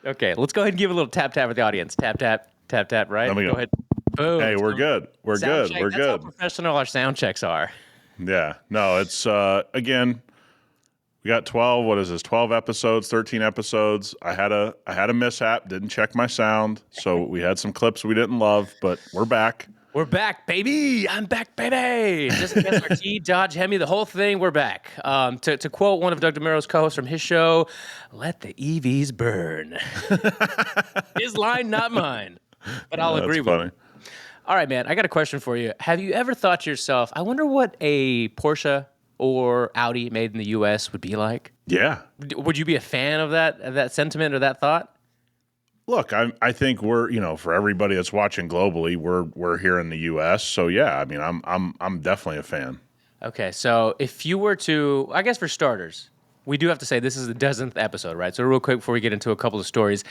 Okay, let's go ahead and give a little tap tap with the audience. Tap tap tap tap. Right. Let me Go go. ahead. Boom. Hey, we're good. We're Sound good. check. We're That's how good. professional our sound checks are. Yeah. No, it's again, we got 12, what is this? 12 episodes, 13 episodes. I had a mishap, didn't check my sound, so we had some clips we didn't love, but we're back. We're back, baby. I'm back, baby. Just SRT, Dodge, Hemi, the whole thing. We're back. To quote one of Doug DeMuro's co-hosts from his show, "Let the EVs burn." His line, not mine, but I'll That's agree with funny. him. All right, man. I got a question for you. Have you ever thought to yourself, I wonder what a Porsche or Audi made in the U.S. would be like? Yeah. Would you be a fan of that sentiment or that thought? Look, I think we're, for everybody that's watching globally, we're here in the US. So yeah, I mean, I'm definitely a fan. Okay, so if you were to, I guess for starters, we do have to say this is the dozenth episode, right? So real quick before we get into a couple of stories,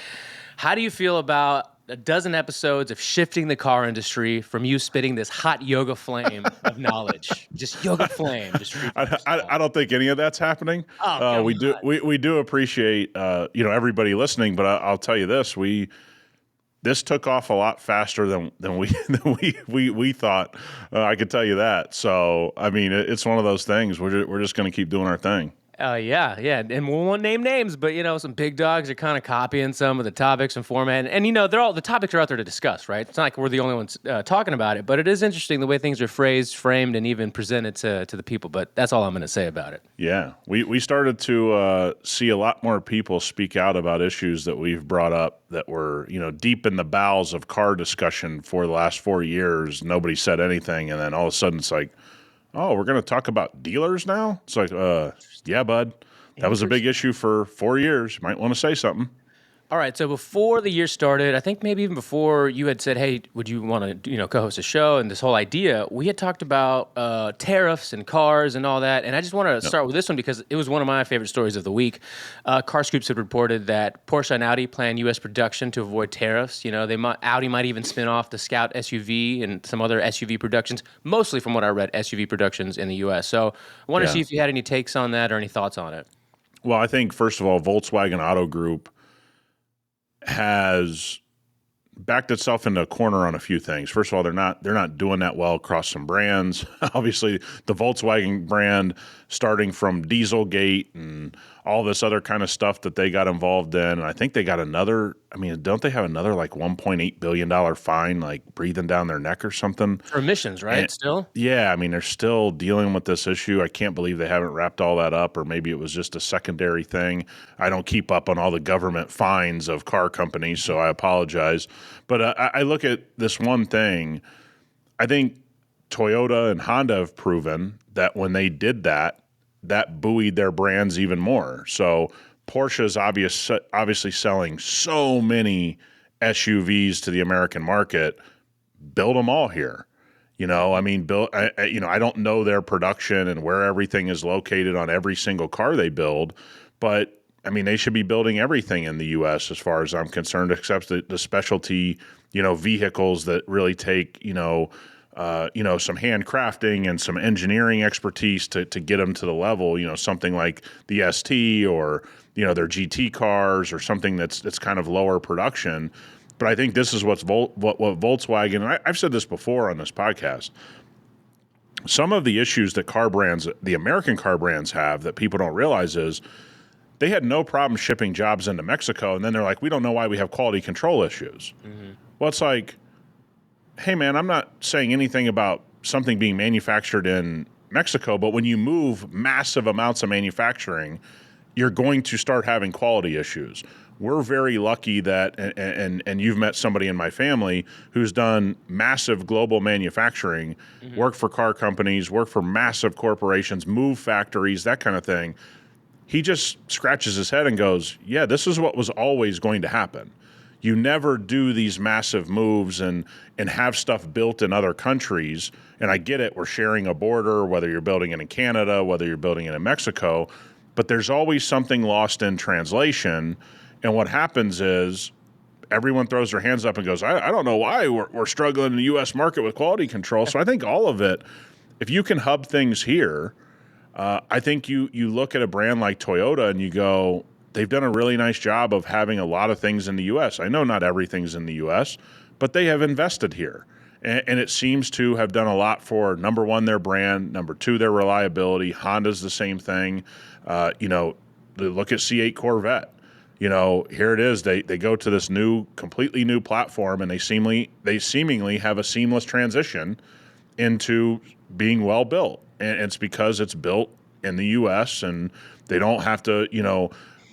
how do you feel about a dozen episodes of shifting the car industry from you spitting this hot yoga flame of knowledge? Just yoga flame, just free from I don't think any of that's happening. Oh, come We do on. we do appreciate everybody listening, but I'll tell you this took off a lot faster than we we thought. I could tell you that. So I mean, it's one of those things. We're just going to keep doing our thing. Yeah, and we won't name names, but some big dogs are kind of copying some of the topics and format, and they're all the topics are out there to discuss, right? It's not like we're the only ones talking about it, but it is interesting the way things are phrased, framed, and even presented to the people. But that's all I'm going to say about it. Yeah, we started to see a lot more people speak out about issues that we've brought up that were deep in the bowels of car discussion for the last 4 years. Nobody said anything, and then all of a sudden it's like, oh, we're going to talk about dealers now? It's like, yeah, bud. That was a big issue for 4 years. You might want to say something. All right, so before the year started, I think maybe even before you had said, hey, would you want to co-host a show and this whole idea, we had talked about tariffs and cars and all that, and I just want to start with this one because it was one of my favorite stories of the week. Car Scoops had reported that Porsche and Audi plan U.S. production to avoid tariffs. Audi might even spin off the Scout SUV and some other SUV productions, mostly from what I read, SUV productions in the U.S. So I want to see if you had any takes on that or any thoughts on it. Well, I think, first of all, Volkswagen Auto Group has backed itself into a corner on a few things. First of all, they're not doing that well across some brands. Obviously, the Volkswagen brand, starting from Dieselgate and all this other kind of stuff that they got involved in. And I think they got another, don't they have another like $1.8 billion fine, like breathing down their neck or something? For emissions, right? And, still? Yeah, they're still dealing with this issue. I can't believe they haven't wrapped all that up, or maybe it was just a secondary thing. I don't keep up on all the government fines of car companies, so I apologize. But I look at this one thing. I think Toyota and Honda have proven that when they did that, that buoyed their brands even more. So Porsche's obviously selling so many SUVs to the American market. Build them all here. I don't know their production and where everything is located on every single car they build, but they should be building everything in the U.S. as far as I'm concerned, except the specialty, vehicles that really take, some handcrafting and some engineering expertise to get them to the level, something like the ST or, their GT cars or something that's kind of lower production. But I think this is what Volkswagen, and I've said this before on this podcast, some of the issues that the American car brands have that people don't realize is they had no problem shipping jobs into Mexico, and then they're like, we don't know why we have quality control issues. Mm-hmm. Well, it's like, hey, man, I'm not saying anything about something being manufactured in Mexico, but when you move massive amounts of manufacturing, you're going to start having quality issues. We're very lucky that, and you've met somebody in my family who's done massive global manufacturing, worked for car companies, worked for massive corporations, moved factories, that kind of thing. He just scratches his head and goes, yeah, this is what was always going to happen. You never do these massive moves and have stuff built in other countries. And I get it, we're sharing a border, whether you're building it in Canada, whether you're building it in Mexico, but there's always something lost in translation. And what happens is everyone throws their hands up and goes, I don't know why we're struggling in the U.S. market with quality control. So I think all of it, if you can hub things here, I think you look at a brand like Toyota and you go, they've done a really nice job of having a lot of things in the U.S. I know not everything's in the U.S., but they have invested here. And it seems to have done a lot for, number one, their brand, number two, their reliability. Honda's the same thing. Look at C8 Corvette. Here it is. They go to this completely new platform, and they seemingly have a seamless transition into being well built. And it's because it's built in the U.S. and they don't have to,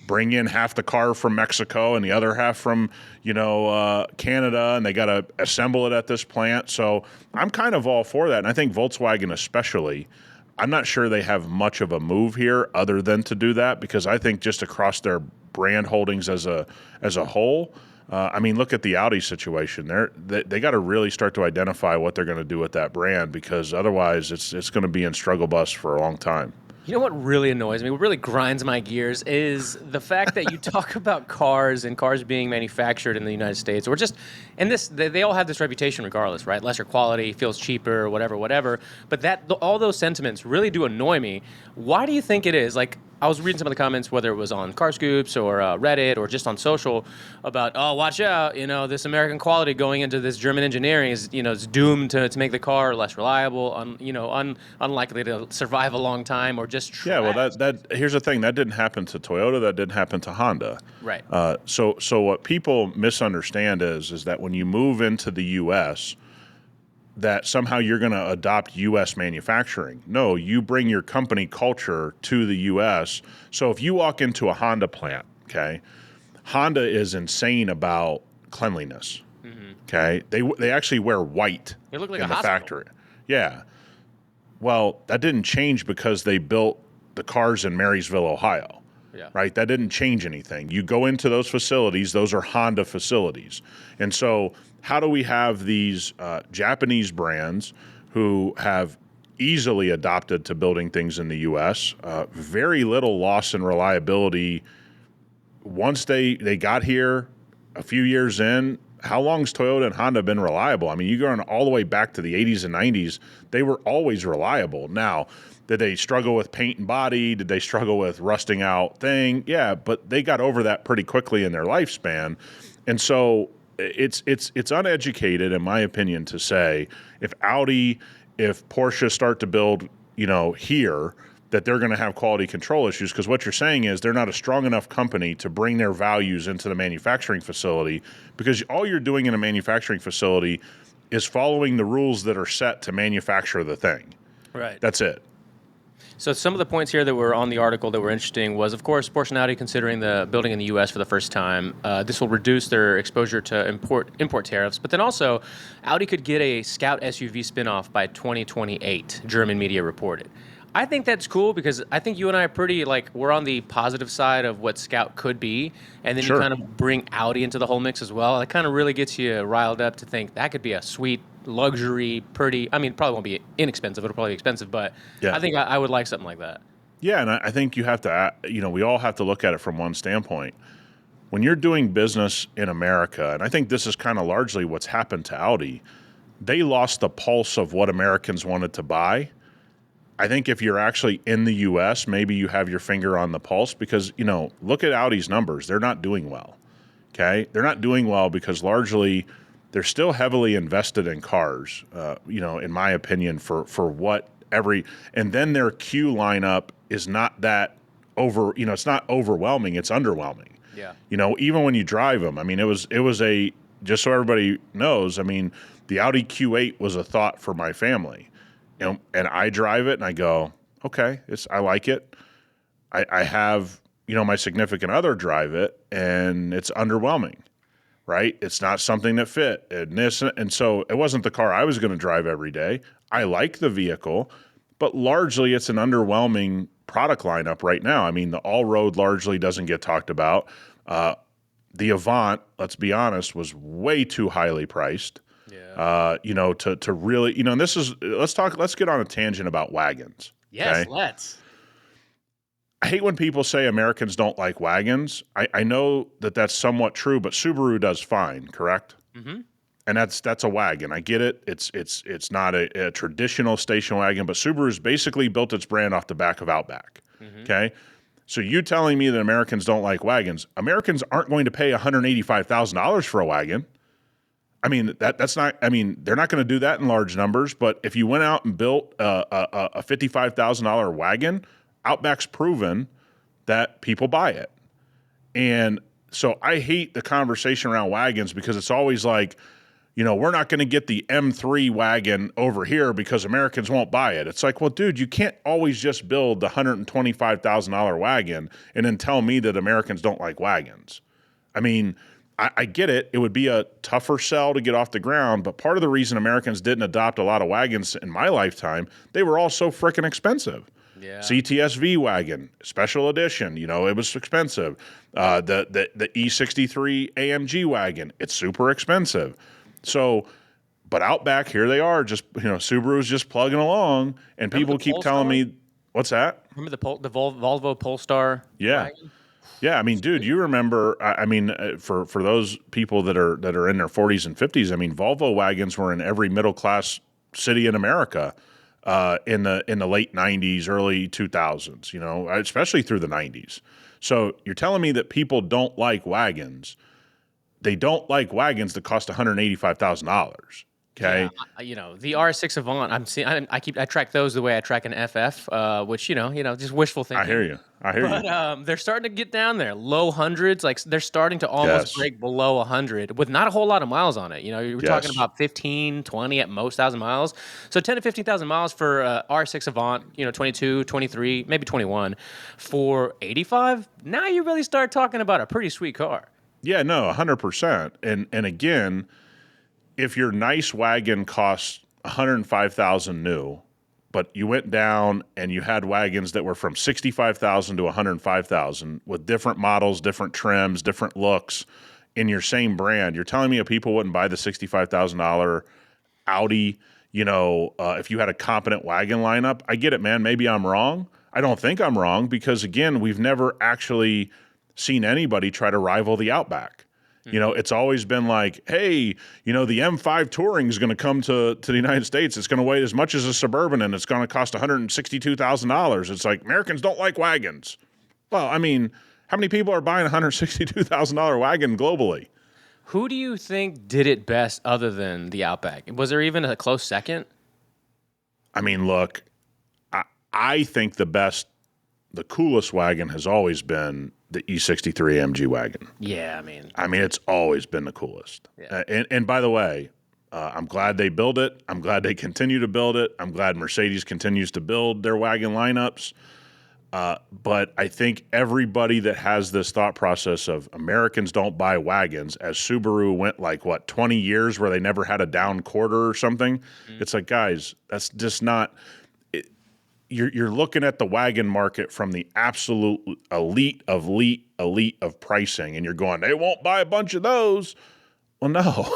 bring in half the car from Mexico and the other half from, Canada, and they got to assemble it at this plant. So I'm kind of all for that. And I think Volkswagen especially, I'm not sure they have much of a move here other than to do that, because I think just across their brand holdings as a whole, look at the Audi situation. They got to really start to identify what they're going to do with that brand, because otherwise it's going to be in struggle bus for a long time. You know what really annoys me, what really grinds my gears, is the fact that you talk about cars and cars being manufactured in the United States, or just, and they all have this reputation regardless, right? Lesser quality, feels cheaper, whatever. But all those sentiments really do annoy me. Why do you think it is? Like, I was reading some of the comments, whether it was on Car Scoops or Reddit or just on social, about, oh, watch out, this American quality going into this German engineering is, is doomed to make the car less reliable, unlikely to survive a long time, or just trash. Yeah, well, that here's the thing. That didn't happen to Toyota. That didn't happen to Honda. Right. So what people misunderstand is that when you move into the U.S., that somehow you're going to adopt U.S. manufacturing. No, you bring your company culture to the U.S. So if you walk into a Honda plant, okay, Honda is insane about cleanliness. Mm-hmm. Okay, they actually wear white They look like in a the hospital. factory. Yeah. Well, that didn't change because they built the cars in Marysville, Ohio. Yeah. Right? That didn't change anything. You go into those facilities, those are Honda facilities. And so how do we have these Japanese brands who have easily adopted to building things in the U.S., very little loss in reliability once they got here a few years in? How long's Toyota and Honda been reliable? I mean, you go on all the way back to the 80s and 90s, they were always reliable. Now, did they struggle with paint and body? Did they struggle with rusting out thing? Yeah, but they got over that pretty quickly in their lifespan. And so it's uneducated, in my opinion, to say if Porsche start to build, here, that they're going to have quality control issues, because what you're saying is they're not a strong enough company to bring their values into the manufacturing facility, because all you're doing in a manufacturing facility is following the rules that are set to manufacture the thing. Right. That's it. So some of the points here that were on the article that were interesting was, of course, Porsche and Audi considering the building in the U.S. for the first time. This will reduce their exposure to import tariffs. But then also, Audi could get a Scout SUV spinoff by 2028, German media reported. I think that's cool, because I think you and I are we're on the positive side of what Scout could be. And then Sure. you kind of bring Audi into the whole mix as well. It kind of really gets you riled up to think that could be a sweet, luxury, pretty, probably won't be inexpensive. It'll probably be expensive, but yeah. I think I would like something like that. Yeah, and I think you have to, we all have to look at it from one standpoint. When you're doing business in America, and I think this is kind of largely what's happened to Audi, they lost the pulse of what Americans wanted to buy. I think if you're actually in the U.S., maybe you have your finger on the pulse, because, look at Audi's numbers. They're not doing well, okay? They're not doing well because largely they're still heavily invested in cars, in my opinion, for what and then their Q lineup is not that it's not overwhelming, it's underwhelming. Yeah. Even when you drive them, it was just so everybody knows, the Audi Q8 was a thought for my family. And I drive it and I go, okay, I like it. I have, my significant other drive it and it's underwhelming, right? It's not something that fit. And so it wasn't the car I was going to drive every day. I like the vehicle, but largely it's an underwhelming product lineup right now. The all-road largely doesn't get talked about. The Avant, let's be honest, was way too highly priced. Yeah. To really, and let's get on a tangent about wagons. Yes, okay? Let's. I hate when people say Americans don't like wagons. I know that's somewhat true, but Subaru does fine, correct? Mm-hmm. And that's a wagon. I get it. It's not a traditional station wagon, but Subaru's basically built its brand off the back of Outback. Mm-hmm. Okay? So you telling me that Americans don't like wagons? Americans aren't going to pay $185,000 for a wagon. I mean, that's not. I mean, they're not going to do that in large numbers. But if you went out and built a $55,000 wagon, Outback's proven that people buy it. And so I hate the conversation around wagons because it's always like, we're not going to get the M3 wagon over here because Americans won't buy it. It's like, well, dude, you can't always just build the $125,000 wagon and then tell me that Americans don't like wagons. I mean, I get it. It would be a tougher sell to get off the ground, but part of the reason Americans didn't adopt a lot of wagons in my lifetime, they were all so freaking expensive. Yeah. CTS-V wagon, special edition, it was expensive. The E63 AMG wagon, it's super expensive. So, but Outback, here they are, just, Subaru's just plugging along, and people keep telling me, what's that? Remember the Volvo Polestar? Yeah. Wagon? Yeah, I mean, dude, you remember? For those people that are in their 40s and 50s, I mean, Volvo wagons were in every middle class city in America in the late 90s, early 2000s. Especially through the 90s. So you're telling me that people don't like wagons? They don't like wagons that cost $185,000. Okay. Yeah, the R6 Avant. I track those the way I track an FF, which just wishful thinking. I hear you. But they're starting to get down there, low hundreds. Like they're starting to almost break below 100 with not a whole lot of miles on it. You're talking about 15, 20 at most thousand miles. So 10 to 15,000 miles for R6 Avant. 22, 23, maybe 21 for 85. Now you really start talking about a pretty sweet car. Yeah, no, 100%. And again, if your nice wagon costs $105,000 new, but you went down and you had wagons that were from $65,000 to $105,000 with different models, different trims, different looks in your same brand, you're telling me people wouldn't buy the $65,000 Audi? If you had a competent wagon lineup, I get it, man. Maybe I'm wrong. I don't think I'm wrong because again, we've never actually seen anybody try to rival the Outback. It's always been like, hey, the M5 Touring is going to come to the United States. It's going to weigh as much as a Suburban, and it's going to cost $162,000. It's like, Americans don't like wagons. Well, I mean, how many people are buying a $162,000 wagon globally? Who do you think did it best other than the Outback? Was there even a close second? I mean, look, I think the coolest wagon has always been the E63 AMG wagon. Yeah, I mean, it's always been the coolest. Yeah. And by the way, I'm glad they build it. I'm glad they continue to build it. I'm glad Mercedes continues to build their wagon lineups. But I think everybody that has this thought process of Americans don't buy wagons, as Subaru went 20 years where they never had a down quarter or something. It's like, guys, that's just not. You're looking at the wagon market from the absolute elite of pricing, and you're going, they won't buy a bunch of those. Well, no,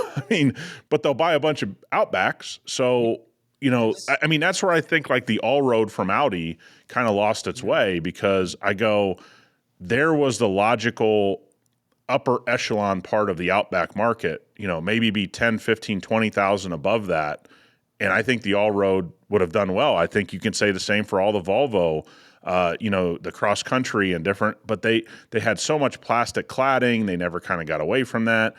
but they'll buy a bunch of Outbacks. So, that's where I think the all-road from Audi kind of lost its way because there was the logical upper echelon part of the Outback market, maybe be 10, 15, 20,000 above that. And I think the all-road would have done well. I think you can say the same for all the Volvo, the cross-country and different. But they had so much plastic cladding. They never kind of got away from that.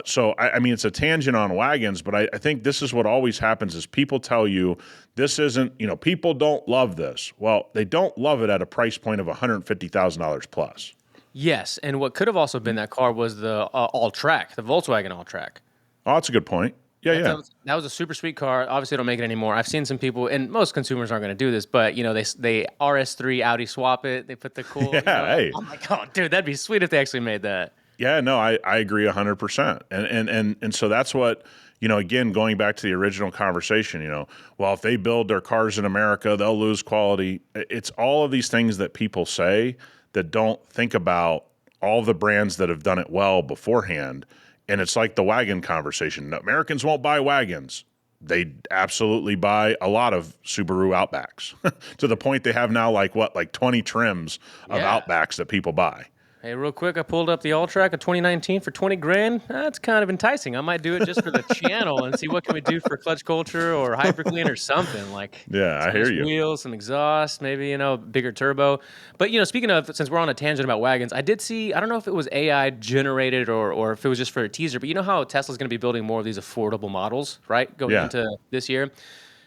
So, it's a tangent on wagons. But I think this is what always happens is people tell you this isn't, people don't love this. Well, they don't love it at a price point of $150,000 plus. Yes, and what could have also been that car was the all-track, the Volkswagen all-track. Oh, that's a good point. Yeah. That was a super sweet car. Obviously, they don't make it anymore. I've seen some people, and most consumers aren't going to do this, but they RS3 Audi swap it. They put the cool. Hey. Oh my god, dude, that'd be sweet if they actually made that. Yeah, no, I agree 100%. And so that's what again, going back to the original conversation. Well, if they build their cars in America, they'll lose quality. It's all of these things that people say that don't think about all the brands that have done it well beforehand. And it's like the wagon conversation. Americans won't buy wagons. They absolutely buy a lot of Subaru Outbacks to the point they have now 20 trims of Outbacks that people buy. Hey, real quick, I pulled up the All-Track of 2019 for 20 grand. That's kind of enticing. I might do it just for the channel and see what can we do for clutch culture or hyperclean or something like Yeah, I some hear nice you. wheels, some exhaust, maybe, bigger turbo. But, speaking of, since we're on a tangent about wagons, I did see, I don't know if it was AI generated or if it was just for a teaser, but you know how Tesla's going to be building more of these affordable models, right? Going Yeah, into this year.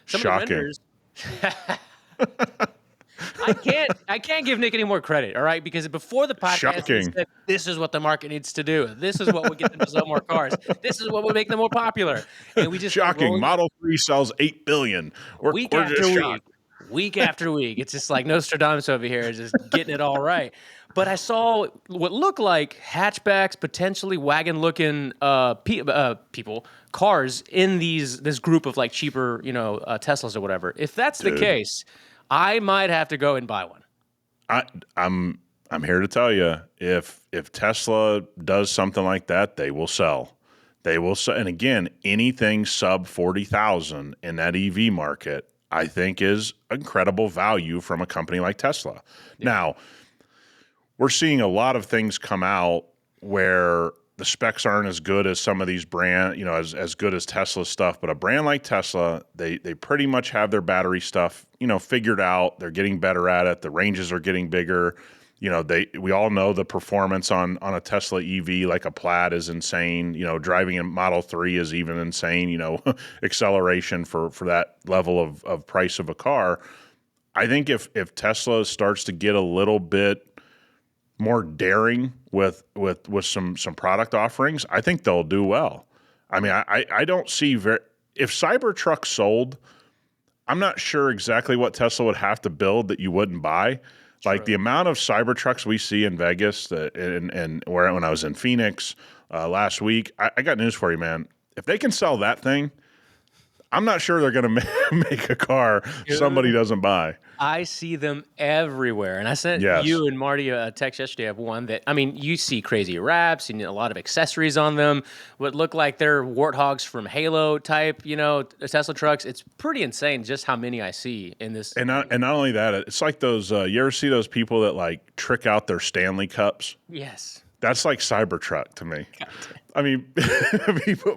Some of the shocking. renders. I can't give Nick any more credit, all right? Because before the podcast, he Shocking. said, "This is what the market needs to do. This is what will get them to sell more cars. This is what will make them more popular." And we just kept Shocking. rolling Model 3 sells 8 billion. week We're just after week, shocked. week after week. It's just like Nostradamus over here, just getting it all right. But I saw what looked like hatchbacks, potentially wagon-looking people, cars in this group of like cheaper, Teslas or whatever. If that's the Dude, case, I might have to go and buy one. I, I'm I'm here to tell you, if Tesla does something like that, they will sell. They will sell. And again, anything sub 40,000 in that EV market, I think is incredible value from a company like Tesla. Yeah. Now, we're seeing a lot of things come out where the specs aren't as good as some of these as good as Tesla stuff. But a brand like Tesla, they pretty much have their battery stuff, figured out. They're getting better at it. The ranges are getting bigger. We all know the performance on a Tesla EV, like a Plaid, is insane. Driving a Model 3 is even insane. Acceleration for that level of price of a car. I think if Tesla starts to get a little bit more daring with some product offerings, I think they'll do well. I mean, I don't see if Cybertruck sold, I'm not sure exactly what Tesla would have to build that you wouldn't buy. Like the amount of Cybertrucks we see in Vegas and when I was in Phoenix last week, I got news for you, man. If they can sell that thing, I'm not sure they're going to make a car somebody doesn't buy. I see them everywhere. And I sent Yes. you and Marty a text yesterday of one that, you see crazy wraps and a lot of accessories on them. What look like they're warthogs from Halo type, Tesla trucks. It's pretty insane just how many I see in this. And not only that, it's like those, you ever see those people that like trick out their Stanley cups? Yes. That's like Cybertruck to me. I mean,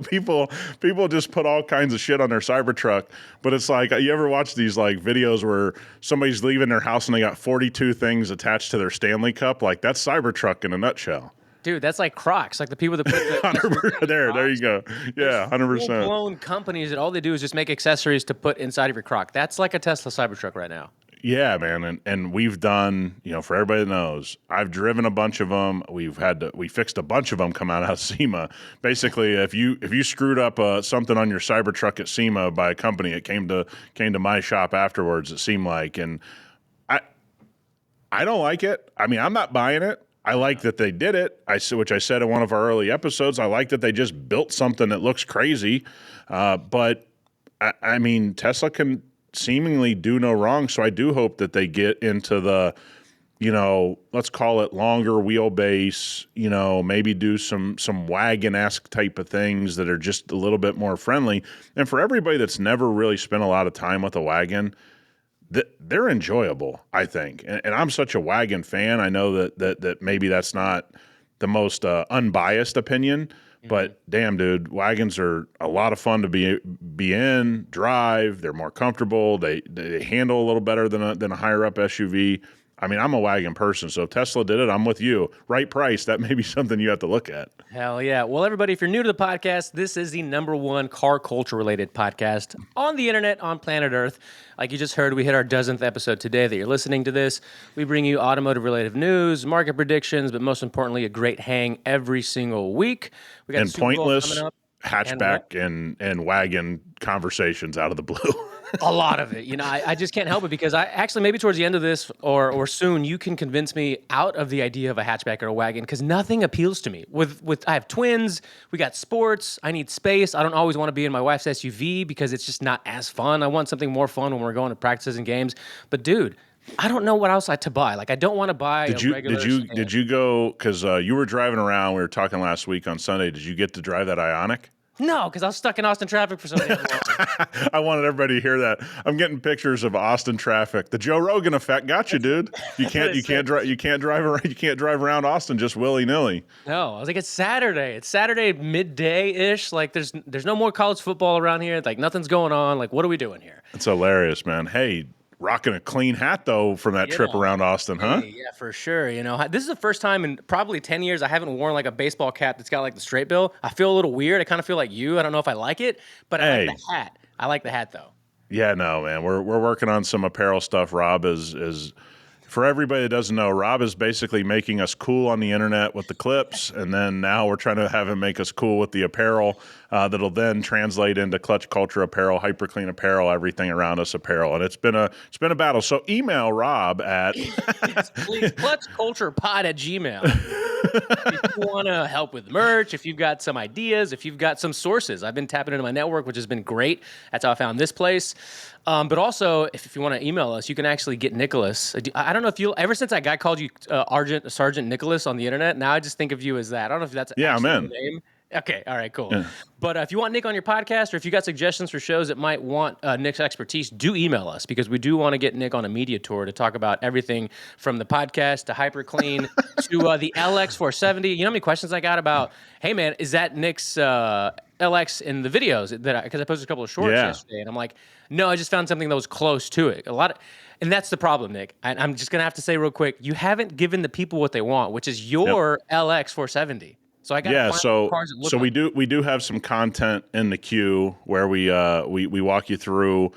people just put all kinds of shit on their Cybertruck, but it's like, you ever watch these like videos where somebody's leaving their house and they got 42 things attached to their Stanley cup? Like, that's Cybertruck in a nutshell. Dude, that's like Crocs, like the people that put the there you go. Yeah, 100%. Full-blown companies that all they do is just make accessories to put inside of your Croc. That's like a Tesla Cybertruck right now. Yeah, man, and we've done, for everybody that knows, I've driven a bunch of them. We fixed a bunch of them come out of SEMA. Basically, if you screwed up something on your Cybertruck at SEMA by a company, it came to my shop afterwards. It seemed like, and I don't like it. I mean, I'm not buying it. I like that they did it. Which I said in one of our early episodes. I like that they just built something that looks crazy, but I mean, Tesla can seemingly do no wrong. So I do hope that they get into the, let's call it longer wheelbase, maybe do some wagon-esque type of things that are just a little bit more friendly. And for everybody that's never really spent a lot of time with a wagon, they're enjoyable, I think. And I'm such a wagon fan. I know that maybe that's not the most unbiased opinion, but damn, dude, wagons are a lot of fun to be in, drive. They're more comfortable. They handle a little better than a higher up SUV. I mean, I'm a wagon person, so if Tesla did it, I'm with you. Right price, that may be something you have to look at. Hell yeah. Well, everybody, if you're new to the podcast, this is the #1 car culture related podcast on the internet, on planet Earth. Like you just heard, we hit our 12th episode today that you're listening to this. We bring you automotive related news, market predictions, but most importantly, a great hang every single week. We got And the Super Bowl pointless coming up. hatchback and wagon conversations out of the blue. A lot of it. I just can't help it because I actually, maybe towards the end of this or soon, you can convince me out of the idea of a hatchback or a wagon because nothing appeals to me. I have twins, we got sports, I need space. I don't always want to be in my wife's SUV because it's just not as fun. I want something more fun when we're going to practices and games. But dude, I don't know what else to buy. Like, I don't want to buy a regular Did sedan. you go, because you were driving around, we were talking last week on Sunday, did you get to drive that Ioniq? No, because I was stuck in Austin traffic for so damn long. I wanted everybody to hear that. I'm getting pictures of Austin traffic. The Joe Rogan effect got you, dude. You can't drive around Austin just willy nilly. No, I was like, it's Saturday. It's Saturday midday ish. Like, there's no more college football around here. Like, nothing's going on. Like, what are we doing here? It's hilarious, man. Hey, rocking a clean hat though from that trip around Austin, huh? Hey, yeah, for sure. This is the first time in probably 10 years I haven't worn like a baseball cap that's got like the straight bill. I feel a little weird. I kind of feel like you. I don't know if I like it, but I like the hat. I like the hat though. Yeah, no, man. We're working on some apparel stuff. Rob is for everybody that doesn't know, Rob is basically making us cool on the internet with the clips, and then now we're trying to have him make us cool with the apparel that'll then translate into clutch culture apparel, hyper clean apparel, everything around us apparel. And it's been a battle. So email Rob at please clutchculturepod@gmail. If you want to help with merch, if you've got some ideas, if you've got some sources. I've been tapping into my network, which has been great. That's how I found this place. But also, if you want to email us, you can actually get Nicholas. I don't know if ever since that guy called you Sergeant Nicholas on the internet, now I just think of you as that. I don't know if that's I'm in. the name. Okay, all right, cool. Yeah. But if you want Nick on your podcast, or if you got suggestions for shows that might want Nick's expertise, do email us, because we do want to get Nick on a media tour to talk about everything from the podcast to HyperClean to the LX470. You know how many questions I got about, hey man, is that Nick's LX in the videos? Because I posted a couple of shorts yesterday, and I'm like, no, I just found something that was close to it. And that's the problem, Nick. I'm just gonna have to say real quick, you haven't given the people what they want, which is your LX470. So I got so we do have some content in the queue where we walk you through.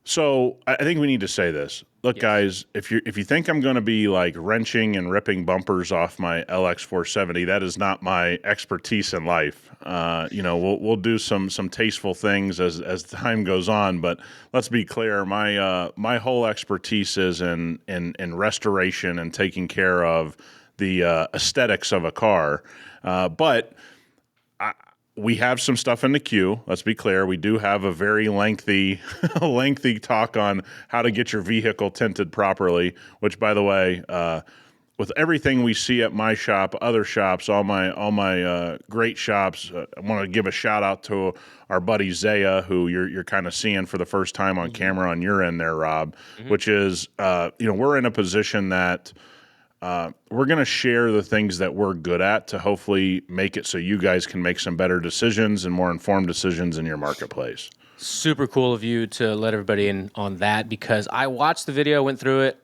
So I think we need to say this. Look, guys, if you think I'm going to be like wrenching and ripping bumpers off my LX470, that is not my expertise in life. We'll do some tasteful things as time goes on, but let's be clear, my whole expertise is in restoration and taking care of the aesthetics of a car. But we have some stuff in the queue. Let's be clear. We do have a very lengthy talk on how to get your vehicle tinted properly, which, by the way, with everything we see at my shop, other shops, all my great shops, I want to give a shout out to our buddy Zaya, who you're kind of seeing for the first time on camera on your end there, Rob, which is, we're in a position that we're going to share the things that we're good at to hopefully make it so you guys can make some better decisions and more informed decisions in your marketplace. Super cool of you to let everybody in on that, because I watched the video, went through it,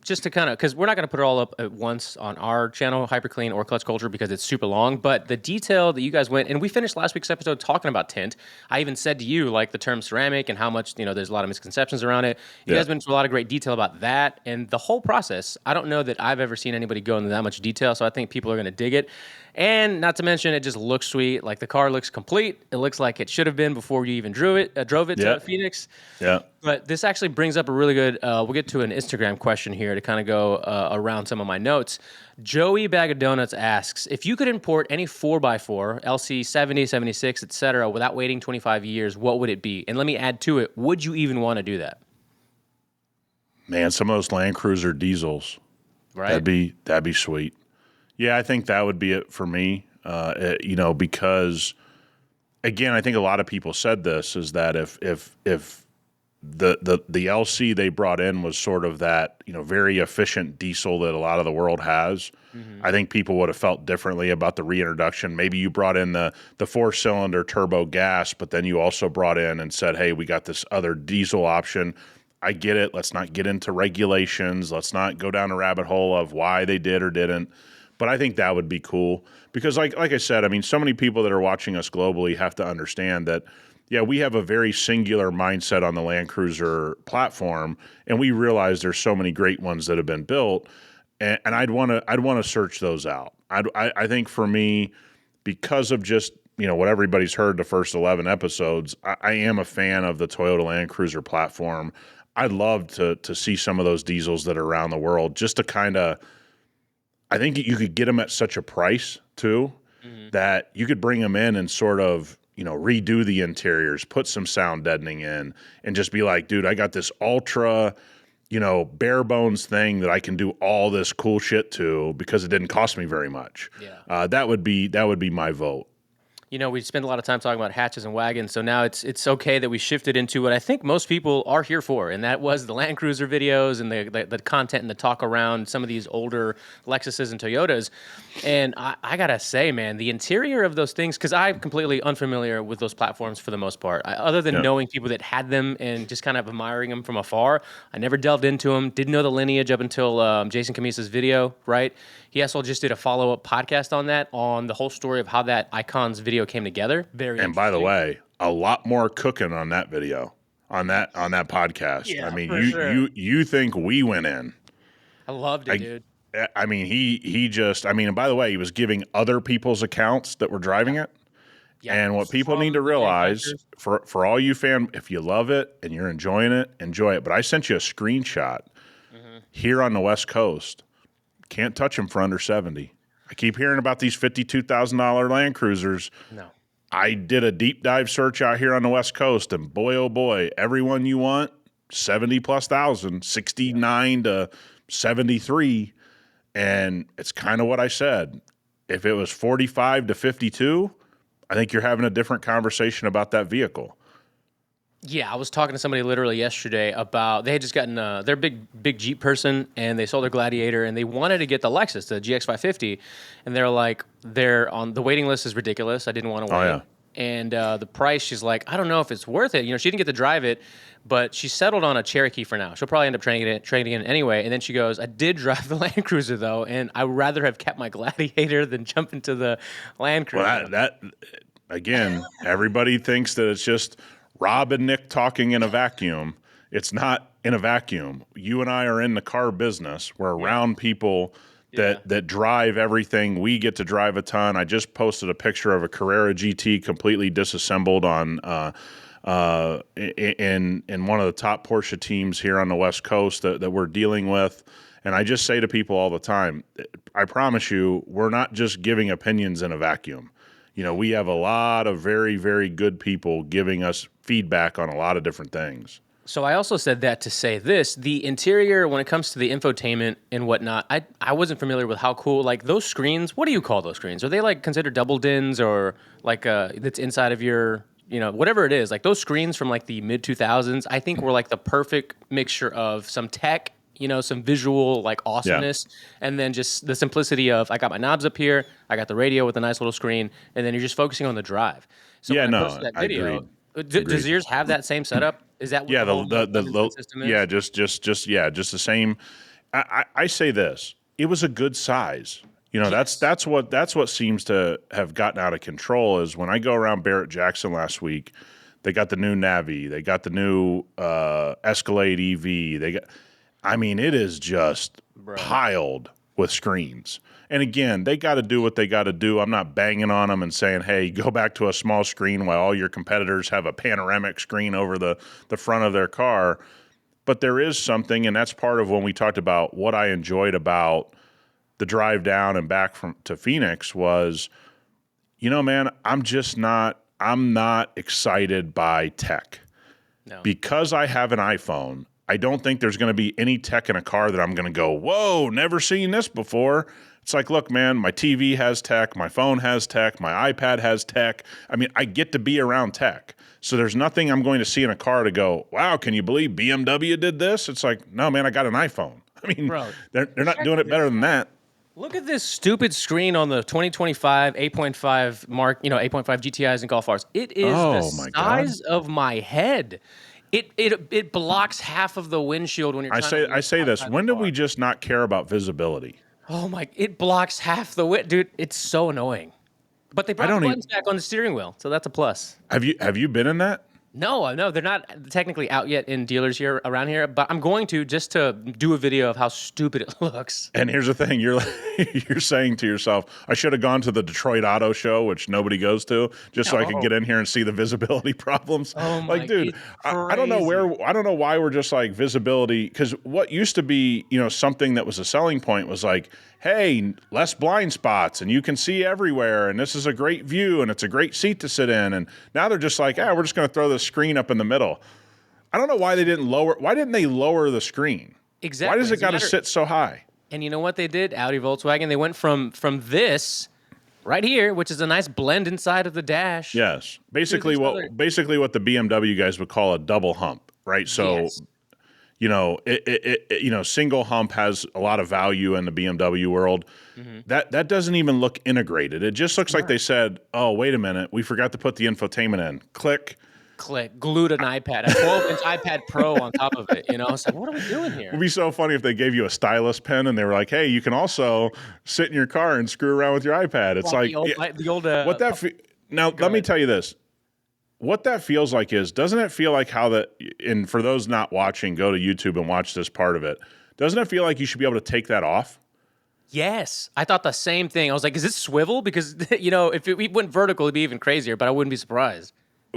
just to kind of, because we're not going to put it all up at once on our channel, HyperClean or Clutch Culture, because it's super long, but the detail that you guys went, and we finished last week's episode talking about tint. I even said to you, like, the term ceramic and how much, there's a lot of misconceptions around it. You guys went into a lot of great detail about that, and the whole process. I don't know that I've ever seen anybody go into that much detail, so I think people are going to dig it. And not to mention, it just looks sweet. Like, the car looks complete. It looks like it should have been before you even drove it to Phoenix. Yeah. But this actually brings up a really good, we'll get to an Instagram question here to kind of go around some of my notes. Joey Bag of Donuts asks, if you could import any 4x4, LC 70, 76, etc., without waiting 25 years, what would it be? And let me add to it, would you even want to do that? Man, some of those Land Cruiser diesels. Right. That'd be sweet. Yeah, I think that would be it for me, because, again, I think a lot of people said this, is that if the LC they brought in was sort of that, very efficient diesel that a lot of the world has, I think people would have felt differently about the reintroduction. Maybe you brought in the 4-cylinder turbo gas, but then you also brought in and said, hey, we got this other diesel option. I get it. Let's not get into regulations. Let's not go down a rabbit hole of why they did or didn't. But I think that would be cool because, like I said, I mean, so many people that are watching us globally have to understand that, we have a very singular mindset on the Land Cruiser platform, and we realize there's so many great ones that have been built, and I'd want to search those out. I think for me, because of just what everybody's heard the first 11 episodes, I am a fan of the Toyota Land Cruiser platform. I'd love to see some of those diesels that are around the world, just to kind of. I think you could get them at such a price too, that you could bring them in and sort of, redo the interiors, put some sound deadening in, and just be like, dude, I got this ultra, bare bones thing that I can do all this cool shit to because it didn't cost me very much. Yeah. That would be my vote. We spend a lot of time talking about hatches and wagons, so now it's okay that we shifted into what I think most people are here for, and that was the Land Cruiser videos and the content and the talk around some of these older Lexuses and Toyotas. And I gotta say, man, the interior of those things, because I'm completely unfamiliar with those platforms for the most part. Other than knowing people that had them and just kind of admiring them from afar, I never delved into them. Didn't know the lineage up until Jason Camisa's video, right? He also just did a follow-up podcast on that, on the whole story of how that Icons video came together. Very And by the interesting. way, a lot more cooking on that video, on that podcast. I Yeah, mean, for you sure. you think we went in? I loved it, I dude. I mean, he just. I mean, and by the way, he was giving other people's accounts that were driving it. Yeah, And what people need to from the realize, manufacturers. for all you if you love it and you're enjoying it, enjoy it. But I sent you a screenshot here on the West Coast. Can't touch them for under 70. I keep hearing about these $52,000 Land Cruisers. No. I did a deep dive search out here on the West Coast, and boy, oh boy, everyone you want, 70 plus thousand, 69 to 73. And it's kind of what I said. If it was 45 to 52, I think you're having a different conversation about that vehicle. Yeah, I was talking to somebody literally yesterday about they had just gotten they're a big Jeep person and they sold their Gladiator and they wanted to get the Lexus, the GX550, and they're like they're on the waiting list is ridiculous. I didn't want to wait. Oh, yeah. And the price, she's like, I don't know if it's worth it. She didn't get to drive it, but she settled on a Cherokee for now. She'll probably end up trading in anyway. And then she goes, I did drive the Land Cruiser though, and I'd rather have kept my Gladiator than jump into the Land Cruiser. Well, that again, everybody thinks that it's just Rob and Nick talking in a vacuum. It's not in a vacuum. You and I are in the car business. We're around people that drive everything. We get to drive a ton. I just posted a picture of a Carrera GT completely disassembled on in one of the top Porsche teams here on the West Coast that we're dealing with. And I just say to people all the time, I promise you, we're not just giving opinions in a vacuum. We have a lot of very, very good people giving us feedback on a lot of different things. So I also said that to say this, the interior, when it comes to the infotainment and whatnot, I wasn't familiar with how cool, like those screens, what do you call those screens? Are they like considered double DINs or like that's inside of your, whatever it is, like those screens from like the mid 2000s, I think were like the perfect mixture of some tech, some visual like awesomeness, and then just the simplicity of I got my knobs up here, I got the radio with a nice little screen, and then you're just focusing on the drive. So when I posted that video, does yours have that same setup? Is that what the system is? Just the same. I say this: it was a good size. That's what seems to have gotten out of control. Is when I go around Barrett Jackson last week, they got the new Navi, they got the new Escalade EV, it is just piled with screens. And again, they got to do what they got to do. I'm not banging on them and saying, hey, go back to a small screen while all your competitors have a panoramic screen over the front of their car. But there is something, and that's part of when we talked about what I enjoyed about the drive down and back to Phoenix was, man, I'm not excited by tech. No. Because I have an iPhone, I don't think there's going to be any tech in a car that I'm going to go, whoa, never seen this before. It's like, look, man, my TV has tech, my phone has tech, my iPad has tech. I get to be around tech. So there's nothing I'm going to see in a car to go, wow, can you believe BMW did this? It's like, no, man, I got an iPhone. Bro, they're not doing it better than that. Look at this stupid screen on the 2025 8.5 Mark, 8.5 GTIs and Golf Rs. It is the size of my head. It blocks half of the windshield when you're trying I say this. When did we just not care about visibility? Oh my! It blocks half the wind, dude. It's so annoying. But they brought the buttons back on the steering wheel, so that's a plus. Have you been in that? No, they're not technically out yet in dealers here around here, but I'm going to just to do a video of how stupid it looks. And here's the thing, you're saying to yourself, I should have gone to the Detroit Auto Show, which nobody goes to, just so I could get in here and see the visibility problems. Oh my, dude, I don't know why we're just like visibility, because what used to be, something that was a selling point was like, hey, less blind spots and you can see everywhere and this is a great view and it's a great seat to sit in. And now they're just like, we're just going to throw the screen up in the middle. I don't know why they didn't lower the screen? Exactly. Why does it got to sit so high? And you know what they did? Audi, Volkswagen, they went from this right here, which is a nice blend inside of the dash. Yes. Basically what the BMW guys would call a double hump, right? So, Yes. single hump has a lot of value in the BMW world. Hmm. That doesn't even look integrated. It just looks like No. they said, "Oh, wait a minute, we forgot to put the infotainment in." Click. Click, glued an iPad, a 12-inch iPad Pro on top of it. It's like, what are we doing It here? would be so funny if they gave you a stylus pen and they were like, "Hey, you can also sit in your car and screw around with your iPad." It's Like like, the old. what that now. Go Let me ahead. tell you this. What that feels like is, doesn't it feel like how that? And for those not watching, go to YouTube and watch this part of it. Doesn't it feel like you should be able to take that off? Yes, I thought the same thing. I was like, is this swivel? Because if we went vertical, it'd be even crazier. But I wouldn't be surprised.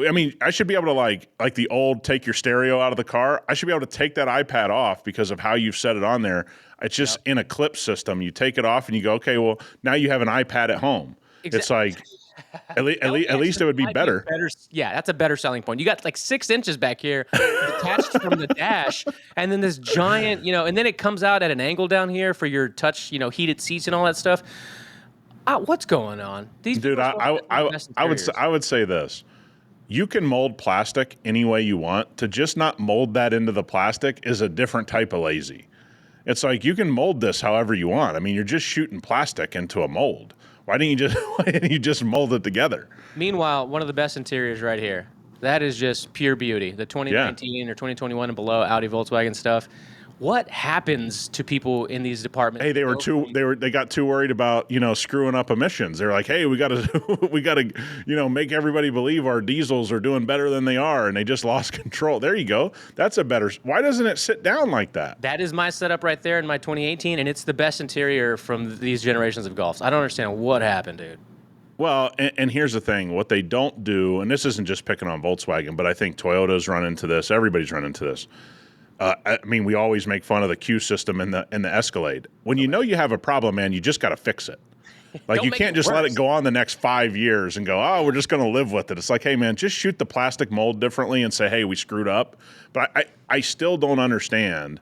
I mean, I should be able to like the old take your stereo out of the car. I should be able to take that iPad off because of how you've set it on there. It's just Yep. in a clip system. You take it off and you go, okay, well, now you have an iPad at home. It's Exactly. like That would at least it would be might be a better. better. Yeah, that's a better selling point. You got like 6 inches back here detached from the dash, and then this giant, and then it comes out at an angle down here for your touch, heated seats and all that stuff. What's going on? These Dude, people are supposed to have the best interiors. I would say this. You can mold plastic any way you want. To just not mold that into the plastic is a different type of lazy. It's like you can mold this however you want. I mean, you're just shooting plastic into a mold. Why didn't you just mold it together? Meanwhile, one of the best interiors right here. That is just pure beauty. The 2019 or 2021 and below Audi Volkswagen stuff. What happens to people in these departments? Hey, they got too worried about, screwing up emissions. They're like, "Hey, we got to we got to, make everybody believe our diesels are doing better than they are," and they just lost control. There you go. That's a better. Why doesn't it sit down like that? That is my setup right there in my 2018, and it's the best interior from these generations of Golfs. I don't understand what happened, dude. Well, and here's the thing: what they don't do, and this isn't just picking on Volkswagen, but I think Toyota's run into this. Everybody's run into this. I mean, we always make fun of the Q system in the Escalade. When you know you have a problem, man, you just got to fix it. Like Don't you make can't it just let worse. it go on the next 5 years and go, "Oh, we're just going to live with it." It's like, hey, man, just shoot the plastic mold differently and say, "Hey, we screwed up." But I still don't understand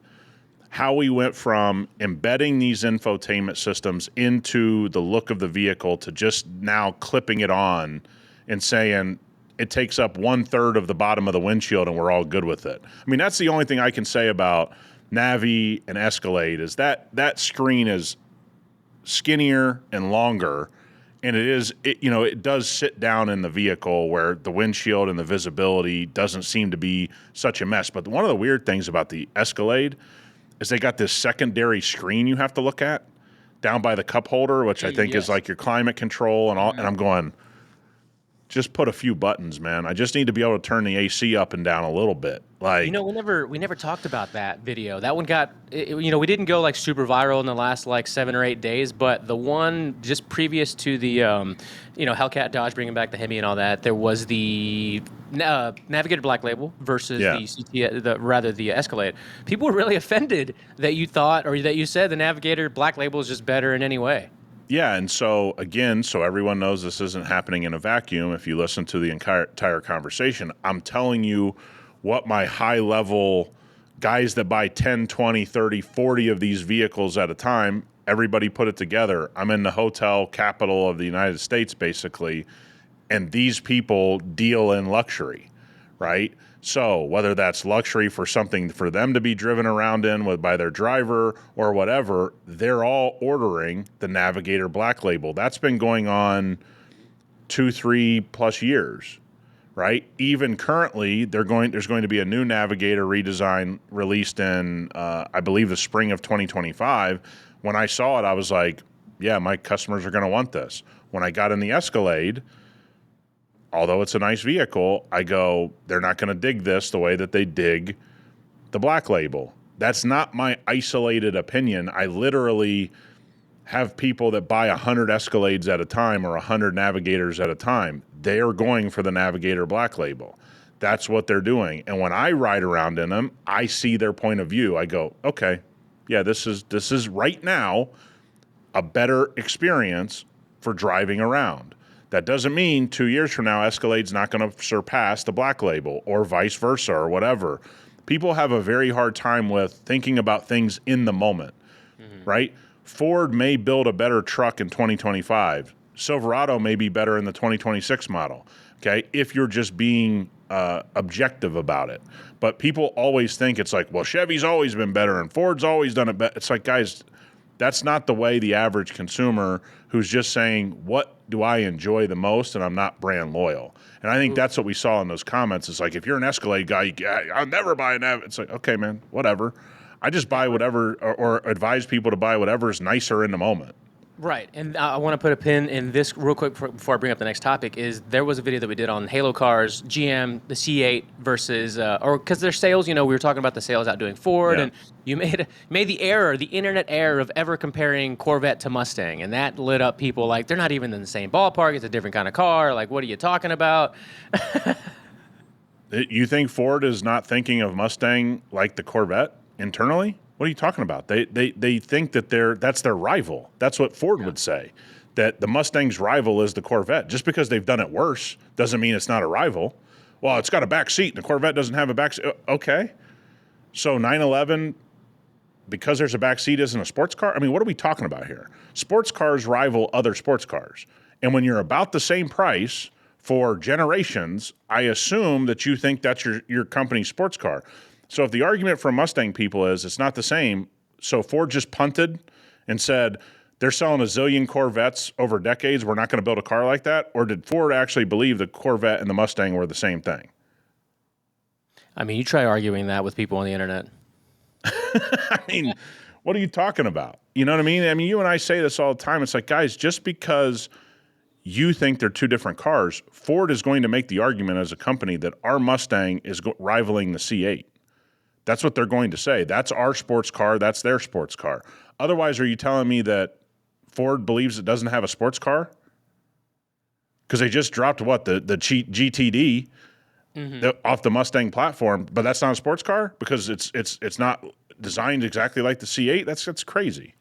how we went from embedding these infotainment systems into the look of the vehicle to just now clipping it on and saying it takes up 1/3 of the bottom of the windshield and we're all good with it. I mean, that's the only thing I can say about Navi and Escalade is that screen is skinnier and longer, and it does sit down in the vehicle where the windshield and the visibility doesn't seem to be such a mess. But one of the weird things about the Escalade is they got this secondary screen you have to look at down by the cup holder, which I think is Yes. like your climate control and all. And I'm going, just put a few buttons, man. I just need to be able to turn the AC up and down a little bit. Like, We never talked about that video. That one got, we didn't go like super viral in the last like 7 or 8 days, but the one just previous to the, Hellcat Dodge bringing back the Hemi and all that, there was the Navigator Black Label versus Yeah. the the Escalade. People were really offended that you thought or that you said the Navigator Black Label is just better in any way. yeah. And so, again, so everyone knows this isn't happening in a vacuum. If you listen to the entire conversation, I'm telling you what my high level guys that buy 10, 20, 30, 40 of these vehicles at a time, everybody put it together. I'm in the hotel capital of the United States, basically, and these people deal in luxury, right? So whether that's luxury for something for them to be driven around in by their driver or whatever, they're all ordering the Navigator Black Label. That's been going on 2-3+ years, right? Even currently, there's going to be a new Navigator redesign released in, I believe, the spring of 2025. When I saw it, I was like, yeah, my customers are going to want this. When I got in the Escalade, although it's a nice vehicle, I go, they're not going to dig this the way that they dig the Black Label. That's not my isolated opinion. I literally have people that buy 100 Escalades at a time or 100 Navigators at a time. They are going for the Navigator Black Label. That's what they're doing. And when I ride around in them, I see their point of view. I go, okay, yeah, this is right now a better experience for driving around. That doesn't mean 2 years from now, Escalade's not going to surpass the Black Label or vice versa or whatever. People have a very hard time with thinking about things in the moment, right? Ford may build a better truck in 2025. Silverado may be better in the 2026 model. Okay, if you're just being objective about it. But people always think it's like, well, Chevy's always been better and Ford's always done it better. It's like, guys, that's not the way the average consumer who's just saying, what do I enjoy the most? And I'm not brand loyal. And I think that's what we saw in those comments. It's like, if you're an Escalade guy, I'll never buy an Ev. It's like, okay, man, whatever. I just buy whatever or advise people to buy whatever's nicer in the moment. Right, and I want to put a pin in this real quick before I bring up the next topic. Is there was a video that we did on Halo cars, GM, the C8 versus, or because their sales, we were talking about the sales outdoing Ford, and you made the internet error of ever comparing Corvette to Mustang, and that lit up people like they're not even in the same ballpark. It's a different kind of car. Like, what are you talking about? You think Ford is not thinking of Mustang like the Corvette internally? What are you talking about? They think that that's their rival. That's what Ford would say, that the Mustang's rival is the Corvette. Just because they've done it worse doesn't mean it's not a rival. Well, it's got a back seat, and the Corvette doesn't have a back seat. Okay. So 911, because there's a back seat, isn't a sports car? I mean, what are we talking about here? Sports cars rival other sports cars. And when you're about the same price for generations, I assume that you think that's your company's sports car. So if the argument for Mustang people is it's not the same, so Ford just punted and said they're selling a zillion Corvettes over decades, we're not going to build a car like that? Or did Ford actually believe the Corvette and the Mustang were the same thing? I mean, you try arguing that with people on the internet. I mean, what are you talking about? You know what I mean? I mean, you and I say this all the time. It's like, guys, just because you think they're two different cars, Ford is going to make the argument as a company that our Mustang is rivaling the C8. That's what they're going to say. That's our sports car. That's their sports car. Otherwise, are you telling me that Ford believes it doesn't have a sports car? Because they just dropped the GTD off the Mustang platform, but that's not a sports car because it's not designed exactly like the C8. That's crazy.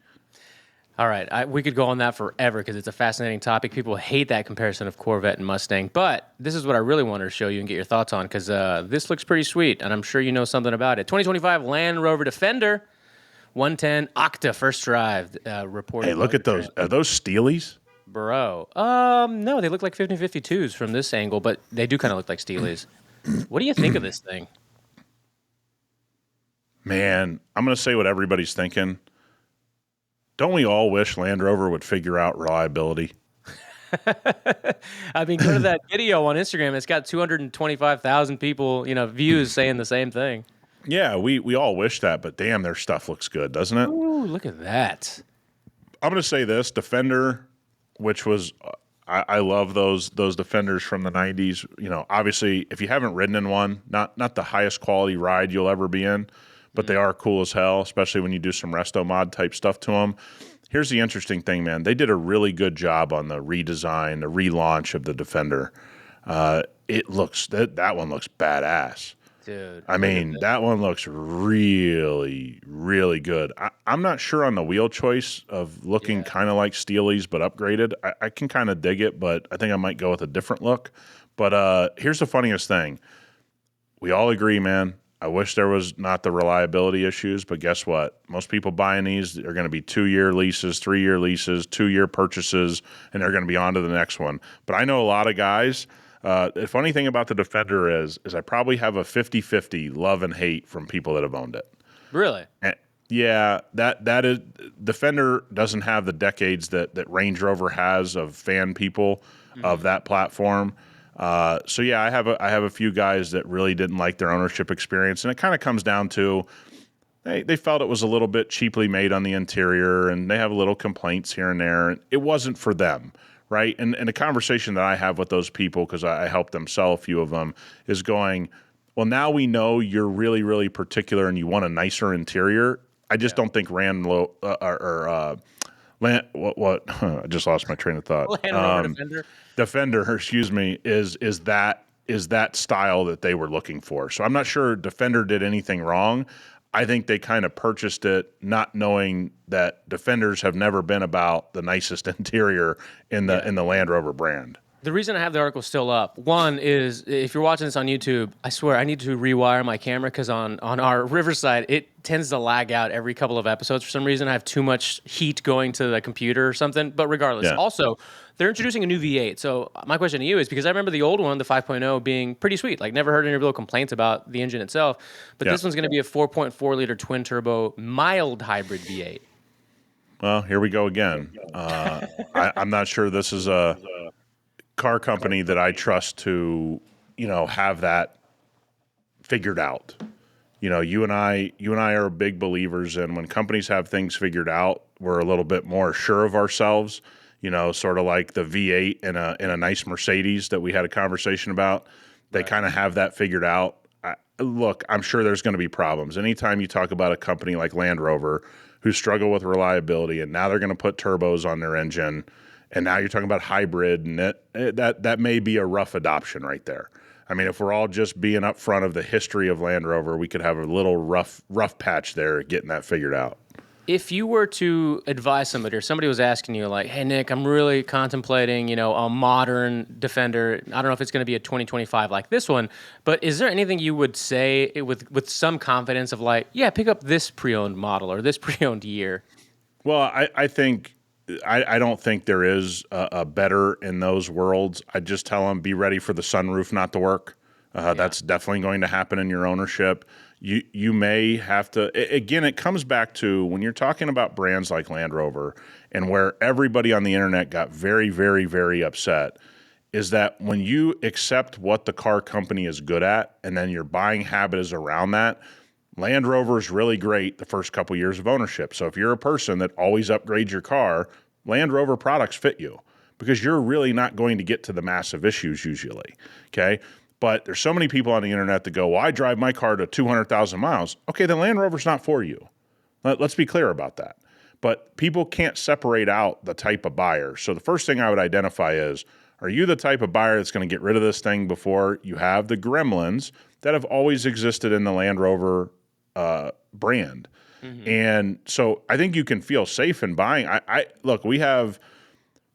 All right, we could go on that forever because it's a fascinating topic. People hate that comparison of Corvette and Mustang, but this is what I really wanted to show you and get your thoughts on because this looks pretty sweet, and I'm sure you know something about it. 2025 Land Rover Defender 110 Octa first drive reported. Hey, look at those. Are those Steelies? Bro. No, they look like 5052s from this angle, but they do kind of look like Steelies. What do you think of this thing? Man, I'm going to say what everybody's thinking. Don't we all wish Land Rover would figure out reliability? I mean, go to that video on Instagram. It's got 225,000 people, views saying the same thing. Yeah, we all wish that, but damn, their stuff looks good, doesn't it? Ooh, look at that. I'm going to say this, Defender, which was I love those Defenders from the 90s. Obviously, if you haven't ridden in one, not the highest quality ride you'll ever be in, but they are cool as hell, especially when you do some resto mod type stuff to them. Here's the interesting thing, man. They did a really good job on the redesign, the relaunch of the Defender. It looks that one looks badass. Dude. I mean, that one looks really, really good. I'm not sure on the wheel choice of looking kind of like Steely's, but upgraded. I can kind of dig it, but I think I might go with a different look. But here's the funniest thing. We all agree, man. I wish there was not the reliability issues, but guess what? Most people buying these are going to be 2-year leases, 3-year leases, 2-year purchases, and they're going to be on to the next one. But I know a lot of guys. The funny thing about the Defender is I probably have a 50-50 love and hate from people that have owned it. Really? And yeah, that is Defender doesn't have the decades that Range Rover has of fan people of that platform. So yeah, I have a few guys that really didn't like their ownership experience, and it kind of comes down to they felt it was a little bit cheaply made on the interior, and they have little complaints here and there. It wasn't for them, right? And the conversation that I have with those people, because I helped them sell a few of them, is going, well, now we know you're really, really particular and you want a nicer interior. I just don't think I just lost my train of thought. Land Rover Defender. Defender, excuse me, is that style that they were looking for. So I'm not sure Defender did anything wrong. I think they kind of purchased it not knowing that Defenders have never been about the nicest interior in the Land Rover brand. The reason I have the article still up, one is if you're watching this on YouTube, I swear I need to rewire my camera because on our Riverside, it tends to lag out every couple of episodes for some reason. I have too much heat going to the computer or something. But regardless, Yeah. also, they're introducing a new V8. So my question to you is because I remember the old one, the 5.0, being pretty sweet. Like, never heard any real complaints about the engine itself. But Yeah. this one's going to be a 4.4 liter twin turbo mild hybrid V8. Well, here we go again. I'm not sure this is a car company that I trust to, have that figured out. You and I are big believers in when companies have things figured out, we're a little bit more sure of ourselves. Sort of like the V8 in a nice Mercedes that we had a conversation about. They kind of have that figured out. Look, I'm sure there's going to be problems. Anytime you talk about a company like Land Rover who struggle with reliability, and now they're going to put turbos on their engine, and now you're talking about hybrid, and that may be a rough adoption right there. I mean, if we're all just being upfront of the history of Land Rover, we could have a little rough patch there getting that figured out. If you were to advise somebody, or somebody was asking you, like, "Hey, Nick, I'm really contemplating, a modern Defender. I don't know if it's going to be a 2025 like this one, but is there anything you would say with some confidence of like, yeah, pick up this pre-owned model or this pre-owned year?" Well, I think I don't think there is a better in those worlds. I just tell them be ready for the sunroof not to work. That's definitely going to happen in your ownership. You may have to, again, it comes back to when you're talking about brands like Land Rover and where everybody on the internet got very, very, very upset is that when you accept what the car company is good at and then your buying habit is around that, Land Rover is really great the first couple years of ownership. So if you're a person that always upgrades your car, Land Rover products fit you because you're really not going to get to the massive issues usually, okay? But there's so many people on the internet that go, well, I drive my car to 200,000 miles. Okay, the Land Rover's not for you. Let's be clear about that. But people can't separate out the type of buyer. So the first thing I would identify is, are you the type of buyer that's going to get rid of this thing before you have the gremlins that have always existed in the Land Rover brand? Mm-hmm. And so I think you can feel safe in buying. Look, we have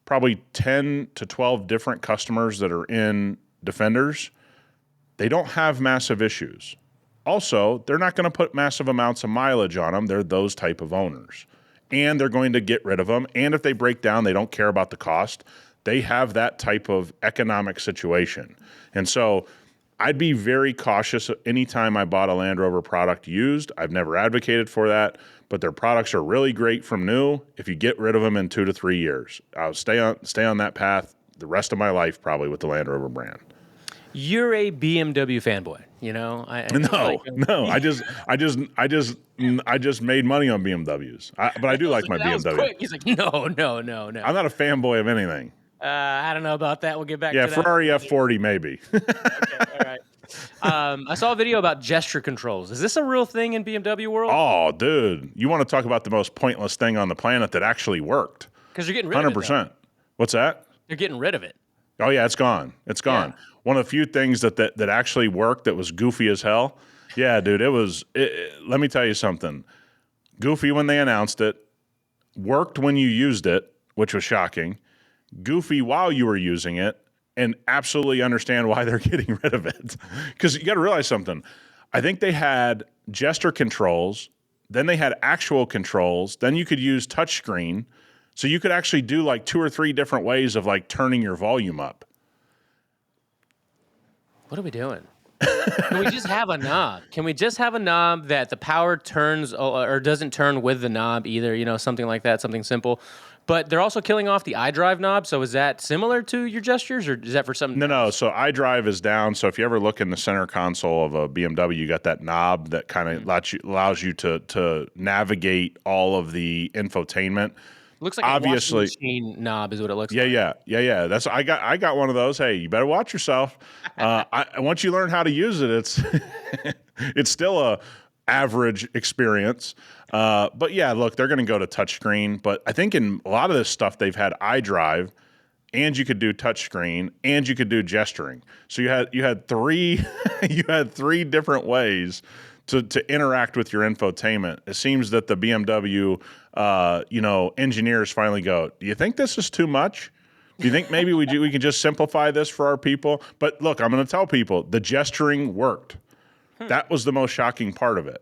probably 10 to 12 different customers that are in Defenders. They don't have massive issues. Also, they're not going to put massive amounts of mileage on them. They're those type of owners. And they're going to get rid of them. And if they break down, they don't care about the cost. They have that type of economic situation. And so I'd be very cautious anytime I bought a Land Rover product used. I've never advocated for that, but their products are really great from new if you get rid of them in 2 to 3 years. I'll stay on that path the rest of my life probably with the Land Rover brand. You're a BMW fanboy, No. I just made money on BMWs. But I do like my BMW. Quick. He's like, no. I'm not a fanboy of anything. I don't know about that. We'll get back to that. that. Yeah, Ferrari F40 maybe. Okay, all right. I saw a video about gesture controls. Is this a real thing in BMW world? Oh, dude. You want to talk about the most pointless thing on the planet that actually worked. Because you're getting rid of it, 100%. What's that? You're getting rid of it. Oh, yeah, it's gone. It's gone. Yeah. One of the few things that actually worked that was goofy as hell. Yeah, dude, let me tell you something. Goofy when they announced it, worked when you used it, which was shocking, goofy while you were using it, and absolutely understand why they're getting rid of it. Because you got to realize something. I think they had gesture controls, then they had actual controls, then you could use touchscreen, so you could actually do like 2 or 3 different ways of like turning your volume up. What are we doing? Can we just have a knob? Can we just have a knob that the power turns or doesn't turn with the knob either? Something like that, something simple. But they're also killing off the iDrive knob. So is that similar to your gestures, or is that for something? No. So iDrive is down. So if you ever look in the center console of a BMW, you got that knob that kind of allows you to navigate all of the infotainment. Looks like obviously a washing machine knob is what it looks like. Yeah. That's I got one of those. Hey, you better watch yourself. Once you learn how to use it, it's still a average experience. But yeah, look, they're going to go to touchscreen. But I think in a lot of this stuff, they've had iDrive, and you could do touchscreen, and you could do gesturing. So you had three different ways to interact with your infotainment. It seems that the BMW engineers finally go, do you think this is too much? Do you think maybe we can just simplify this for our people? But look, I'm going to tell people the gesturing worked. That was the most shocking part of it.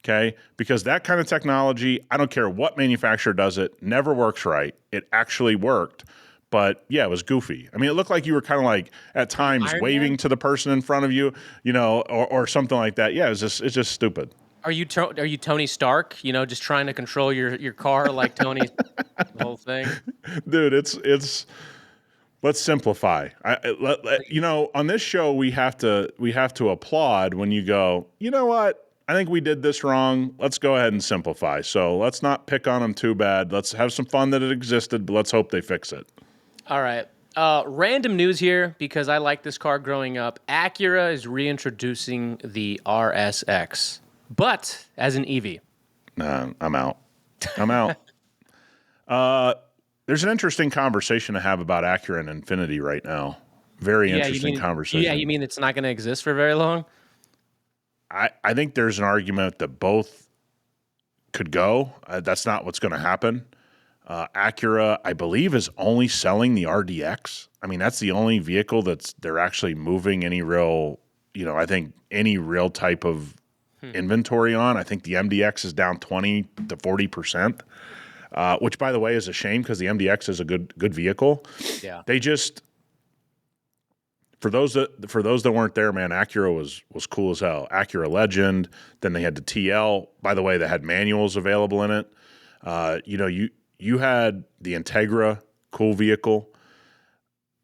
Okay, because that kind of technology, I don't care what manufacturer does it, never works right. It actually worked. But yeah, it was goofy. I mean, it looked like you were kind of like at times Iron waving Man? to the person in front of you, or something like that. Yeah, it's just stupid. Are you Tony Stark? Just trying to control your car like Tony, the whole thing. Dude, it's let's simplify. On this show we have to applaud when you go, you know what? I think we did this wrong. Let's go ahead and simplify. So let's not pick on them too bad. Let's have some fun that it existed, but let's hope they fix it. All right. Random news here because I like this car growing up. Acura is reintroducing the RSX, but as an EV. Nah, I'm out. I'm out. There's an interesting conversation to have about Acura and Infinity right now. Very interesting conversation. Yeah, you mean it's not going to exist for very long? I think there's an argument that both could go. That's not what's going to happen. Acura, I believe, is only selling the RDX. I mean, that's the only vehicle they're actually moving any real, I think any real type of inventory on. I think the MDX is down 20 to 40%, which, by the way, is a shame because the MDX is a good vehicle. Yeah. They just for those that weren't there, man, Acura was cool as hell. Acura Legend. Then they had the TL. By the way, that had manuals available in it. You had the Integra, cool vehicle.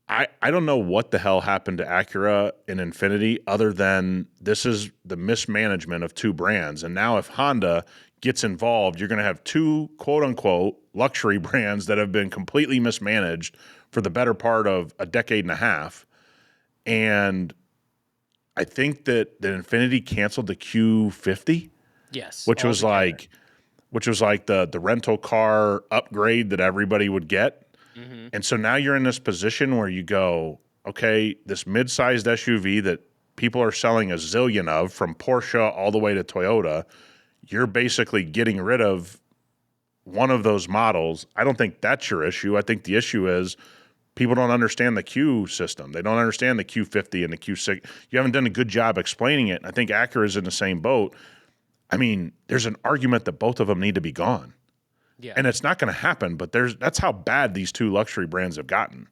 I don't know what the hell happened to Acura and Infinity other than this is the mismanagement of two brands. And now if Honda gets involved, you're going to have two quote-unquote luxury brands that have been completely mismanaged for the better part of a decade and a half. And I think that Infinity canceled the Q50. Yes. Which was altogether. like the rental car upgrade that everybody would get. Mm-hmm. And so now you're in this position where you go, okay, this mid-sized SUV that people are selling a zillion of from Porsche all the way to Toyota, you're basically getting rid of one of those models. I don't think that's your issue. I think the issue is people don't understand the Q system. They don't understand the Q50 and the Q6. You haven't done a good job explaining it. And I think Acura is in the same boat. I mean, there's an argument that both of them need to be gone. Yeah. And it's not going to happen, but that's how bad these two luxury brands have gotten.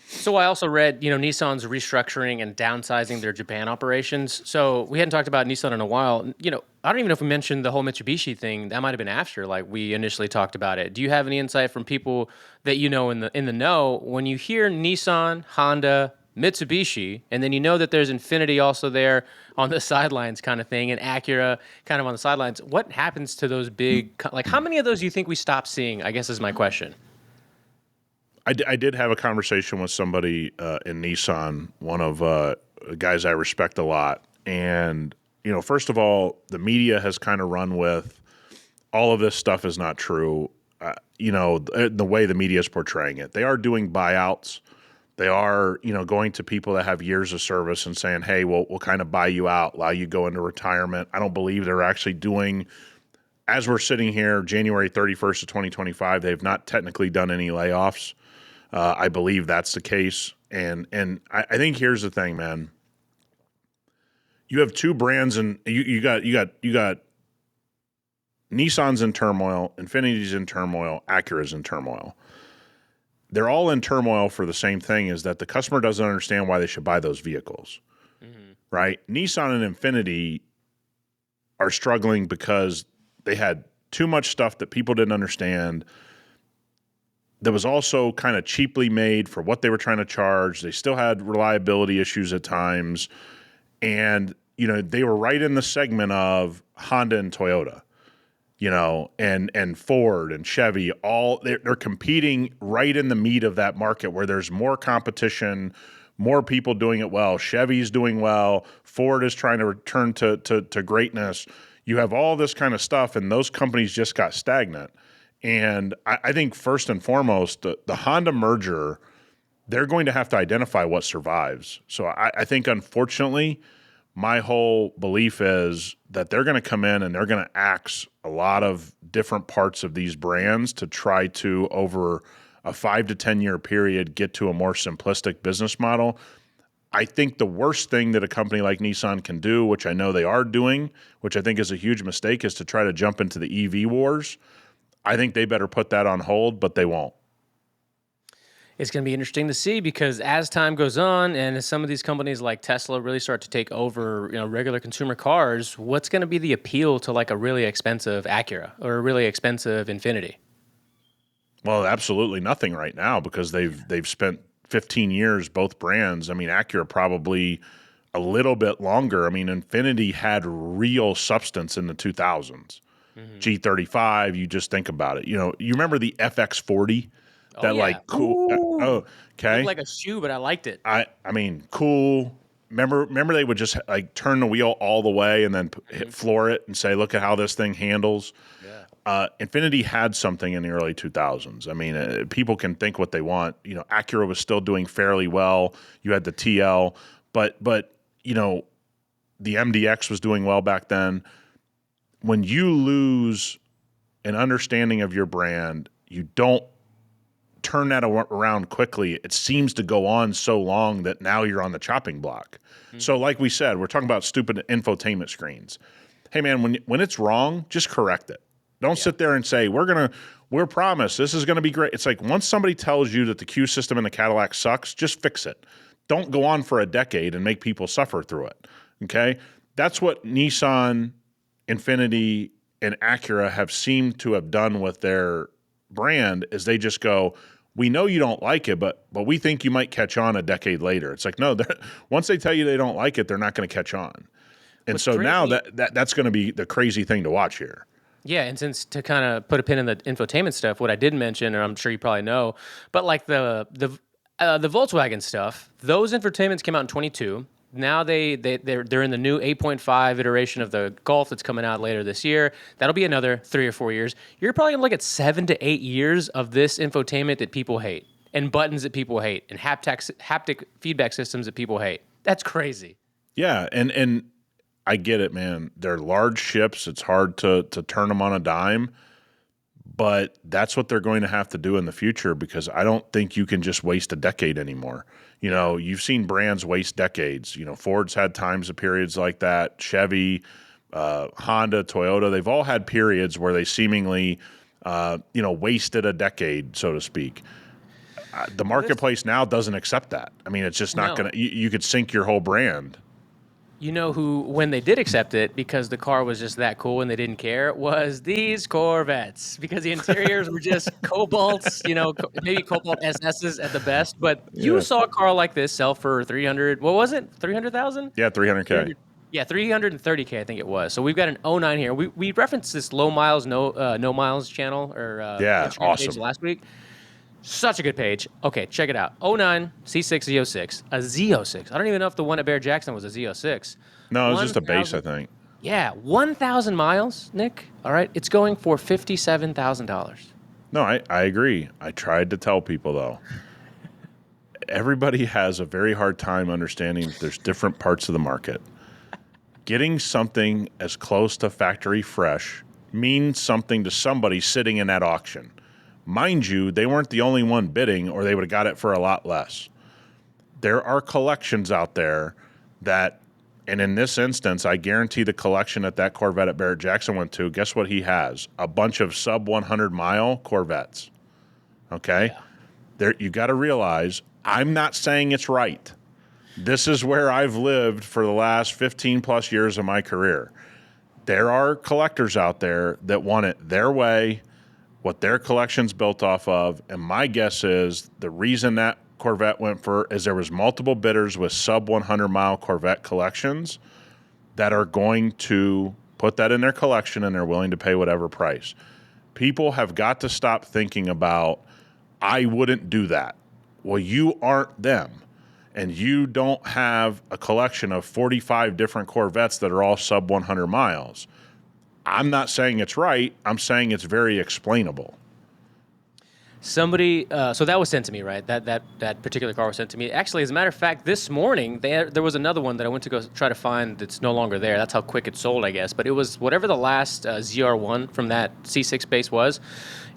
So I also read, Nissan's restructuring and downsizing their Japan operations. So we hadn't talked about Nissan in a while. I don't even know if we mentioned the whole Mitsubishi thing. That might have been after, like we initially talked about it. Do you have any insight from people that in the know when you hear Nissan, Honda, Mitsubishi, and then that there's Infinity also there on the sidelines kind of thing, and Acura kind of on the sidelines? What happens to those big? Like, how many of those do you think we stop seeing? I guess is my question. I did have a conversation with somebody in Nissan, one of guys I respect a lot. And, first of all, the media has kind of run with all of this stuff is not true. The way the media is portraying it. They are doing buyouts. They are, going to people that have years of service and saying, hey, we'll kind of buy you out, allow you to go into retirement. I don't believe they're actually doing, as we're sitting here, January 31st of 2025, they've not technically done any layoffs. I believe that's the case. And I think here's the thing, man. You have two brands and you got Nissan's in turmoil, Infinity's in turmoil, Acura's in turmoil. They're all in turmoil for the same thing, is that the customer doesn't understand why they should buy those vehicles, right? Nissan and Infinity are struggling because they had too much stuff that people didn't understand that was also kind of cheaply made for what they were trying to charge. They still had reliability issues at times. And, they were right in the segment of Honda and Toyota. And Ford and Chevy, they're competing right in the meat of that market where there's more competition, more people doing it well. Chevy's doing well. Ford is trying to return to greatness. You have all this kind of stuff, and those companies just got stagnant. And I think first and foremost, the Honda merger, they're going to have to identify what survives. So I think, unfortunately, my whole belief is that they're going to come in and they're going to axe a lot of different parts of these brands to try to a 5 to 10 year period get to a more simplistic business model. I think the worst thing that a company like Nissan can do, which I know they are doing, which I think is a huge mistake, is to try to jump into the EV wars. I think they better put that on hold, but they won't. It's going to be interesting to see because as time goes on and as some of these companies like Tesla really start to take over, regular consumer cars, what's going to be the appeal to like a really expensive Acura or a really expensive Infiniti? Well, absolutely nothing right now because they've spent 15 years, both brands. I mean, Acura probably a little bit longer. I mean, Infiniti had real substance in the 2000s. G35, you just think about it. You remember the FX40? Oh That yeah. like cool. Ooh. Looked Okay. like a shoe, but I liked it. I mean, cool. Remember they would just like turn the wheel all the way and then hit floor it and say, "Look at how this thing handles." Yeah. Infiniti had something in the early 2000s. I mean, people can think what they want. Acura was still doing fairly well. You had the TL, but the MDX was doing well back then. When you lose an understanding of your brand, you don't turn that around quickly. It seems to go on so long that now you're on the chopping block. So like we said, we're talking about stupid infotainment screens. Hey man, when it's wrong, just correct it. Don't sit there and say, we're promised this is going to be great. It's like once somebody tells you that the Q system in the Cadillac sucks, just fix it. Don't go on for a decade and make people suffer through it. Okay? That's what Nissan, Infiniti, and Acura have seemed to have done with their brand is they just go, we know you don't like it, but we think you might catch on a decade later. It's like, no, once they tell you they don't like it, they're not going to catch on. And What's so now crazy, that's going to be the crazy thing to watch here. yeah, and since to kind of put a pin in the infotainment stuff, what I did mention, and I'm sure you probably know, but like the Volkswagen stuff, those infotainments came out in 22. Now they're in the new 8.5 iteration of the Golf that's coming out later this year. That'll be another 3 or 4 years. You're probably gonna look at 7 to 8 years of this infotainment that people hate, and buttons that people hate, and haptic feedback systems that people hate. That's crazy. Yeah, and I get it, man. They're large ships. It's hard to turn them on a dime, but that's what they're going to have to do in the future because I don't think you can just waste a decade anymore. You've seen brands waste decades. Ford's had times of periods like that. Chevy, Honda, Toyota, they've all had periods where they seemingly, wasted a decade, so to speak. The marketplace now doesn't accept that. I mean, it's just not No. going to, you could sink your whole brand. You know who, when they did accept it, because the car was just that cool and they didn't care, was these Corvettes. Because the interiors were just Cobalts, maybe Cobalt SSs at the best. But you Yeah. saw a car like this sell for 300, what was it? 300,000? Yeah, 300K. Yeah, 330K, I think it was. So we've got an '09 here. We referenced this low miles, no miles channel or Yeah, Instagram page awesome. last week. Such a good page. Okay, check it out. '09 C6 Z06, a Z06. I don't even know if the one at Bear Jackson was a Z06. No, it was just a base, 1,000 I think. Yeah, 1,000 miles, Nick. All right, it's going for $57,000. No, I agree. I tried to tell people, though. Everybody has a very hard time understanding that there's different parts of the market. Getting something as close to factory fresh means something to somebody sitting in that auction. Mind you, they weren't the only one bidding, or they would have got it for a lot less. There are collections out there that, and in this instance, I guarantee the collection that Corvette at Barrett Jackson went to, guess what he has? A bunch of sub 100 mile Corvettes. Okay? Yeah. There, you got to realize, I'm not saying it's right. This is where I've lived for the last 15 plus years of my career. There are collectors out there that want it their way, what their collection's built off of, and my guess is the reason that Corvette went for is there was multiple bidders with sub 100 mile Corvette collections that are going to put that in their collection and they're willing to pay whatever price. People have got to stop thinking about, I wouldn't do that. Well, you aren't them. And you don't have a collection of 45 different Corvettes that are all sub 100 miles. I'm not saying it's right. I'm saying it's very explainable. Somebody, so that was sent to me, right? That particular car was sent to me. Actually, as a matter of fact, this morning there was another one that I went to go try to find that's no longer there. That's how quick it sold, I guess. But it was whatever the last ZR1 from that C6 base was.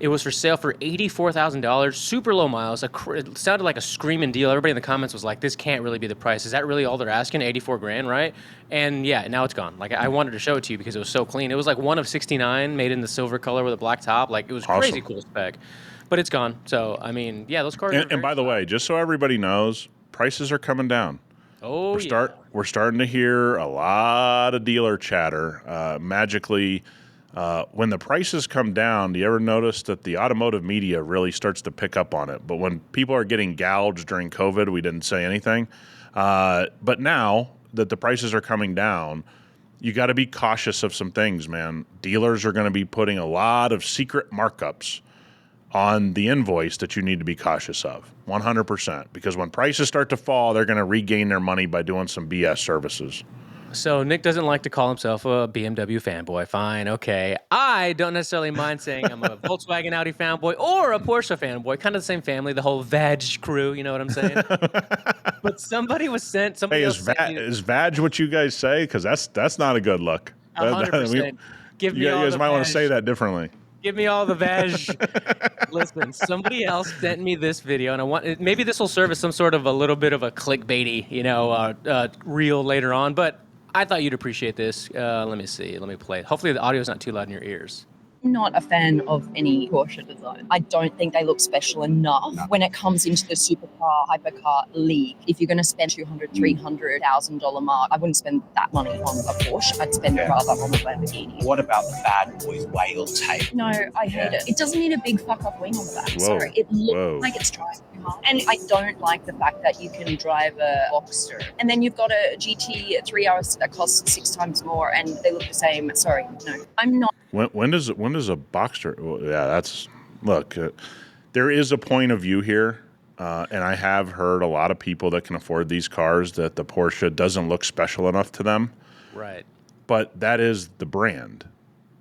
It was for sale for $84,000, super low miles. It sounded like a screaming deal. Everybody in the comments was like, "This can't really be the price. Is that really all they're asking? 84 grand, right?" And yeah, now it's gone. Like I wanted to show it to you because it was so clean. It was like one of 69, made in the silver color with a black top. Like it was crazy Awesome. cool spec. But it's gone. So I mean, yeah, those cars. And by the way, just so everybody knows, prices are coming down. Oh yeah. We're starting to hear a lot of dealer chatter. Magically, when the prices come down, do you ever notice that the automotive media really starts to pick up on it? But when people are getting gouged during COVID, we didn't say anything. But now that the prices are coming down, you got to be cautious of some things, man. Dealers are going to be putting a lot of secret markups on the invoice that you need to be cautious of, 100%. Because when prices start to fall, they're going to regain their money by doing some BS services. So Nick doesn't like to call himself a BMW fanboy. Fine, okay. I don't necessarily mind saying I'm a Volkswagen Audi fanboy or a Porsche fanboy. Kind of the same family, the whole Vag crew. You know what I'm saying? But somebody was sent. Somebody Hey, else sent me is Vag what you guys say? Because that's not a good look. 100%. Give me You all guys the might want to Vag. say that differently. Give me all the Vag. Listen, somebody else sent me this video, and I want maybe this will serve as some sort of a little bit of a clickbaity, reel later on. But I thought you'd appreciate this. Let me see. Let me play it. Hopefully, the audio's not too loud in your ears. Not a fan of any Porsche design. I don't think they look special enough when it comes into the supercar, hypercar league. If you're going to spend $200,000-$300,000 mark, I wouldn't spend that money on a Porsche. I'd spend it rather on a Lamborghini. What about the bad boy whale tape? No, I hate it. It doesn't need a big fuck up wing on the back. Whoa. Sorry. It looks Whoa. like it's trying too hard. And I don't like the fact that you can drive a Boxster. And then you've got a GT 3 hours that costs 6 times more and they look the same. Sorry, no. I'm not. When does a Boxster? Well, yeah, that's look. There is a point of view here, and I have heard a lot of people that can afford these cars that the Porsche doesn't look special enough to them. Right. But that is the brand.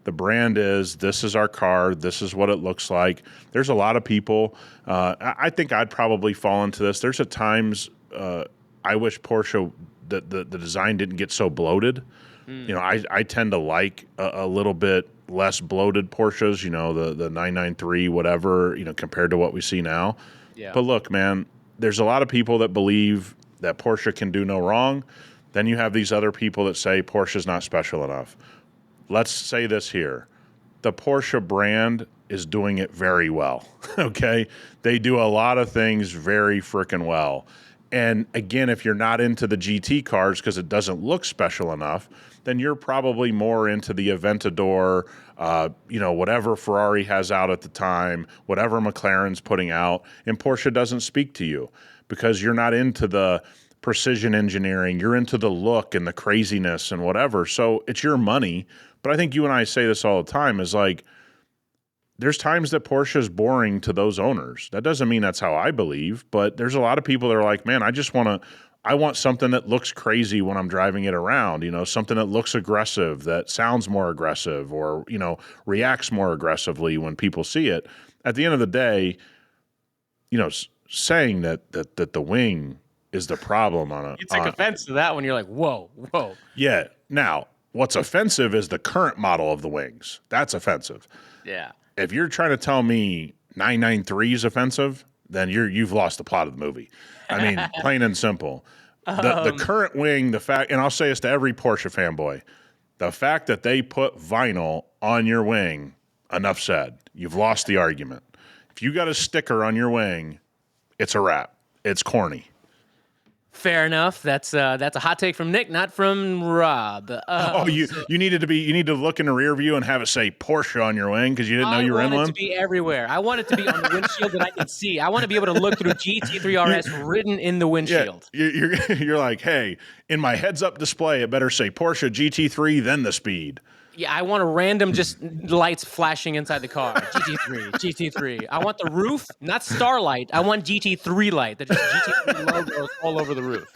The brand is this is our car. This is what it looks like. There's a lot of people. I think I'd probably fall into this. There's at times I wish Porsche the design didn't get so bloated. You know, I tend to like a little bit less bloated Porsches, you know, the 993, whatever, you know, compared to what we see now. Yeah. But look, man, there's a lot of people that believe that Porsche can do no wrong. Then you have these other people that say Porsche's not special enough. Let's say this here. The Porsche brand is doing it very well, okay? They do a lot of things very freaking well. And again, if you're not into the GT cars because it doesn't look special enough, then you're probably more into the Aventador, whatever Ferrari has out at the time, whatever McLaren's putting out, and Porsche doesn't speak to you because you're not into the precision engineering. You're into the look and the craziness and whatever. So it's your money. But I think you and I say this all the time is like, there's times that Porsche is boring to those owners. That doesn't mean that's how I believe, but there's a lot of people that are like, man, I want something that looks crazy when I'm driving it around, you know, something that looks aggressive, that sounds more aggressive or, you know, reacts more aggressively when people see it. At the end of the day, you know, saying that the wing is the problem on a... You take offense to that when you're like, whoa. Yeah. Now, what's offensive is the current model of the wings. That's offensive. Yeah. If you're trying to tell me 993 is offensive, then you've lost the plot of the movie. I mean, plain and simple. The current wing, the fact, and I'll say this to every Porsche fanboy, the fact that they put vinyl on your wing, enough said. You've lost the argument. If you got a sticker on your wing, it's a wrap. It's corny. Fair enough. That's a hot take from Nick, not from Rob. You need to look in the rear view and have it say Porsche on your wing because you didn't know you were in I want one. it to be everywhere. I want it to be on the windshield that I can see. I want to be able to look through GT3 RS written in the windshield. Yeah, you're like, hey, in my heads-up display, it better say Porsche GT3, then the speed. Yeah, I want a random just lights flashing inside the car. GT3, GT3. I want the roof, not Starlight. I want GT3 light. That just GT3 logos all over the roof.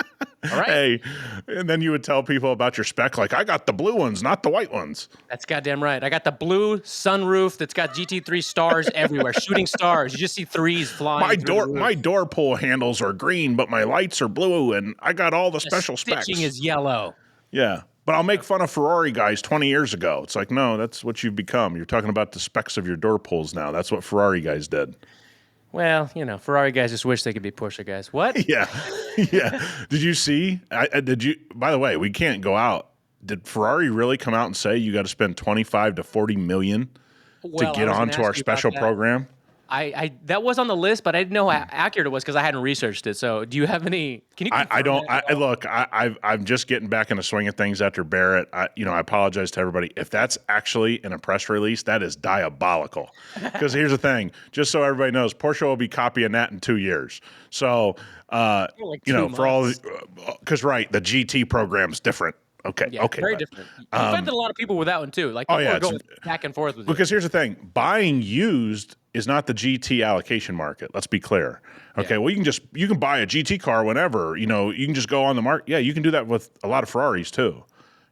All right? Hey, and then you would tell people about your spec, like, I got the blue ones, not the white ones. That's goddamn right. I got the blue sunroof that's got GT3 stars everywhere, shooting stars. You just see threes flying through the roof. My door pull handles are green, but my lights are blue, and I got all the special specs. Stitching is yellow. Yeah. But I'll make fun of Ferrari guys 20 years ago. It's like, no, that's what you've become. You're talking about the specs of your door pulls now. That's what Ferrari guys did. Well, Ferrari guys just wish they could be Porsche guys. What? Yeah. Yeah. Did you see? By the way, we can't go out. Did Ferrari really come out and say you got to spend 25 to 40 million to get onto our special program? I that was on the list, but I didn't know how accurate it was because I hadn't researched it. So, do you have any? Can you? I don't. Look. I'm just getting back in the swing of things after Barrett. I apologize to everybody if that's actually in a press release. That is diabolical. Because here's the thing. Just so everybody knows, Porsche will be copying that in 2 years. So, for all, because the GT program's different. Okay. Yeah, okay. Very different. You find that a lot of people with that one too. Like people are going back and forth with it. Because here's the thing: buying used is not the GT allocation market. Let's be clear. Okay. Yeah. Well, you can buy a GT car whenever. You can just go on the market. Yeah, you can do that with a lot of Ferraris too.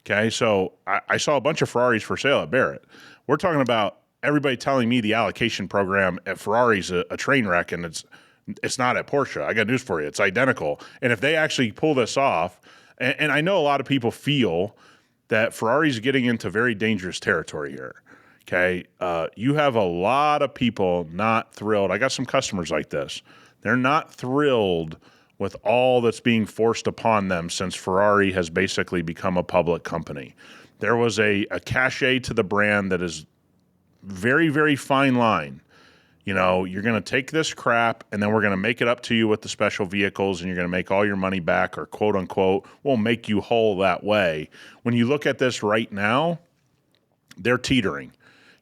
Okay. So I saw a bunch of Ferraris for sale at Barrett. We're talking about everybody telling me the allocation program at Ferrari's a train wreck, and it's not at Porsche. I got news for you. It's identical. And if they actually pull this off. And I know a lot of people feel that Ferrari's getting into very dangerous territory here. Okay. You have a lot of people not thrilled. I got some customers like this. They're not thrilled with all that's being forced upon them since Ferrari has basically become a public company. There was a cachet to the brand that is very, very fine line. You're going to take this crap and then we're going to make it up to you with the special vehicles and you're going to make all your money back, or quote unquote, we'll make you whole that way. When you look at this right now, they're teetering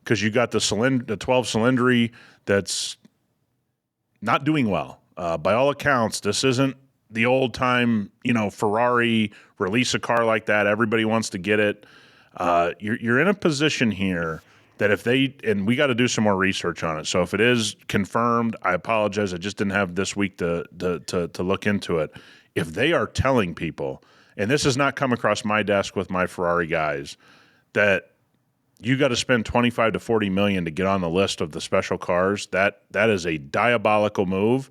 because you got the 12 cylindry that's not doing well. By all accounts, this isn't the old time, Ferrari release a car like that. Everybody wants to get it. You're in a position here that and we got to do some more research on it. So if it is confirmed, I apologize. I just didn't have this week to look into it. If they are telling people, and this has not come across my desk with my Ferrari guys, that you got to spend 25 to 40 million to get on the list of the special cars, that is a diabolical move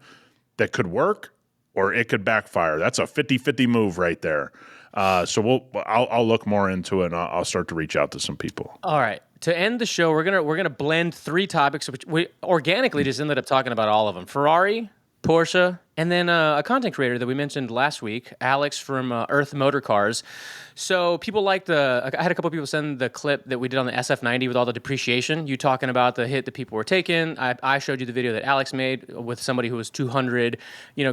that could work or it could backfire. That's a 50-50 move right there. So I'll look more into it and I'll start to reach out to some people. All right. To end the show, we're gonna blend three topics, which we organically just ended up talking about all of them: Ferrari, Porsche, and then a content creator that we mentioned last week, Alex from Earth Motor Cars. So people like I had a couple of people send the clip that we did on the SF90 with all the depreciation. You talking about the hit that people were taking. I showed you the video that Alex made with somebody who was 200,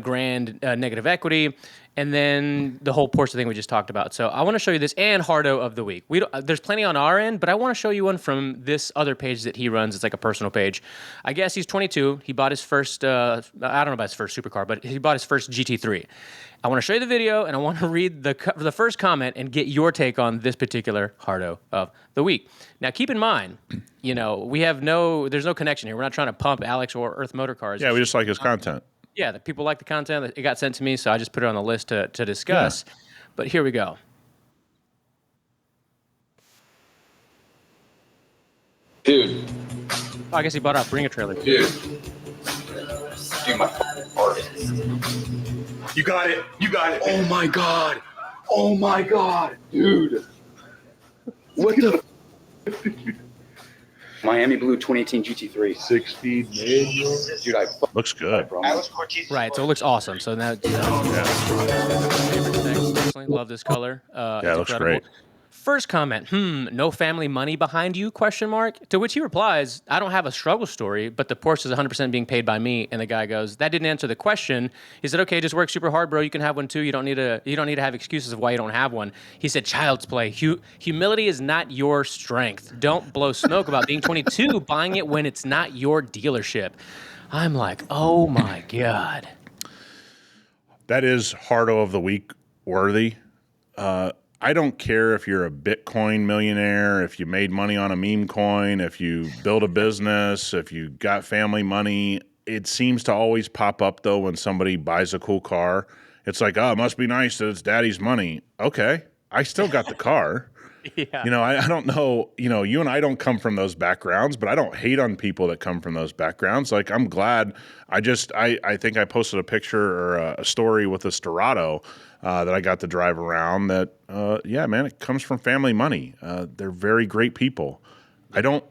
grand negative equity. And then the whole Porsche thing we just talked about. So I want to show you this and Hardo of the week. There's plenty on our end, but I want to show you one from this other page that he runs. It's like a personal page. I guess he's 22. He bought his first, I don't know about his first supercar, but he bought his first GT3. I want to show you the video, and I want to read the first comment and get your take on this particular Hardo of the week. Now, keep in mind, there's no connection here. We're not trying to pump Alex or Earth Motor Cars. Yeah, we just like his content. Yeah, the people like the content. It got sent to me, so I just put it on the list to discuss. Yeah. But here we go. Dude. Oh, I guess he bought out Bring a Trailer. Dude, my heart. You got it. Oh my god. Dude. What the Miami Blue 2018 GT3. 60 manual. Dude, looks good. Right, so it looks awesome. So now, favorite things. Personally, love this color. Yeah, it looks great. First comment, no family money behind you, ? To which he replies, I don't have a struggle story, but the Porsche is 100% being paid by me. And the guy goes, that didn't answer the question. He said, okay, just work super hard, bro. You can have one too. You don't need to have excuses of why you don't have one. He said, child's play. Humility is not your strength. Don't blow smoke about being 22, buying it when it's not your dealership. I'm like, oh my God. That is Hardo of the week worthy. I don't care if you're a Bitcoin millionaire, if you made money on a meme coin, if you build a business, if you got family money. It seems to always pop up, though, when somebody buys a cool car. It's like, oh, it must be nice that it's daddy's money. Okay, I still got the car. Yeah. I don't know, you and I don't come from those backgrounds, but I don't hate on people that come from those backgrounds. Like, I'm glad. I think I posted a picture or a story with a Storado that I got to drive around that, yeah, man, it comes from family money. They're very great people. I don't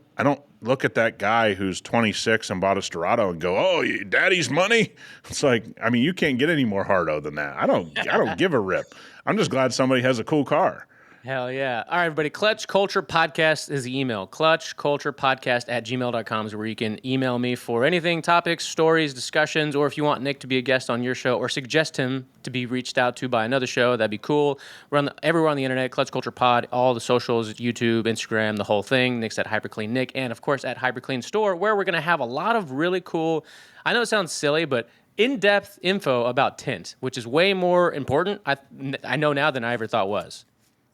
look at that guy who's 26 and bought a Storado and go, oh, daddy's money. It's like, I mean, you can't get any more hardo than that. I don't give a rip. I'm just glad somebody has a cool car. Hell yeah. All right, everybody. Clutch Culture Podcast is the email. clutchculturepodcast@gmail.com is where you can email me for anything, topics, stories, discussions, or if you want Nick to be a guest on your show or suggest him to be reached out to by another show, that'd be cool. We're everywhere on the internet, Clutch Culture Pod, all the socials, YouTube, Instagram, the whole thing. Nick's at Hyperclean Nick, and of course at Hyperclean Store, where we're going to have a lot of really cool, I know it sounds silly, but in-depth info about tint, which is way more important, I know now, than I ever thought was.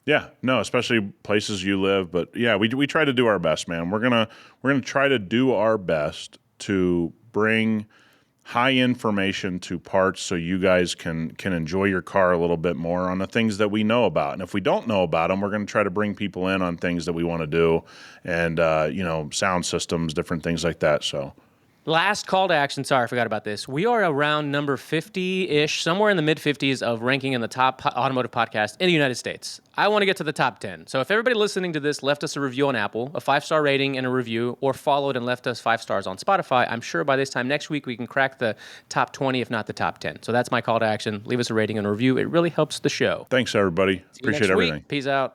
Yeah, no, especially places you live. But yeah, we try to do our best, man. We're gonna try to do our best to bring high information to parts so you guys can enjoy your car a little bit more on the things that we know about. And if we don't know about them, we're going to try to bring people in on things that we want to do, and sound systems, different things like that. So. Last call to action. Sorry, I forgot about this. We are around number 50-ish, somewhere in the mid-50s of ranking in the top automotive podcast in the United States. I want to get to the top 10. So if everybody listening to this left us a review on Apple, a 5-star rating and a review, or followed and left us 5 stars on Spotify, I'm sure by this time next week we can crack the top 20, if not the top 10. So that's my call to action. Leave us a rating and a review. It really helps the show. Thanks, everybody. Appreciate everything. Peace out.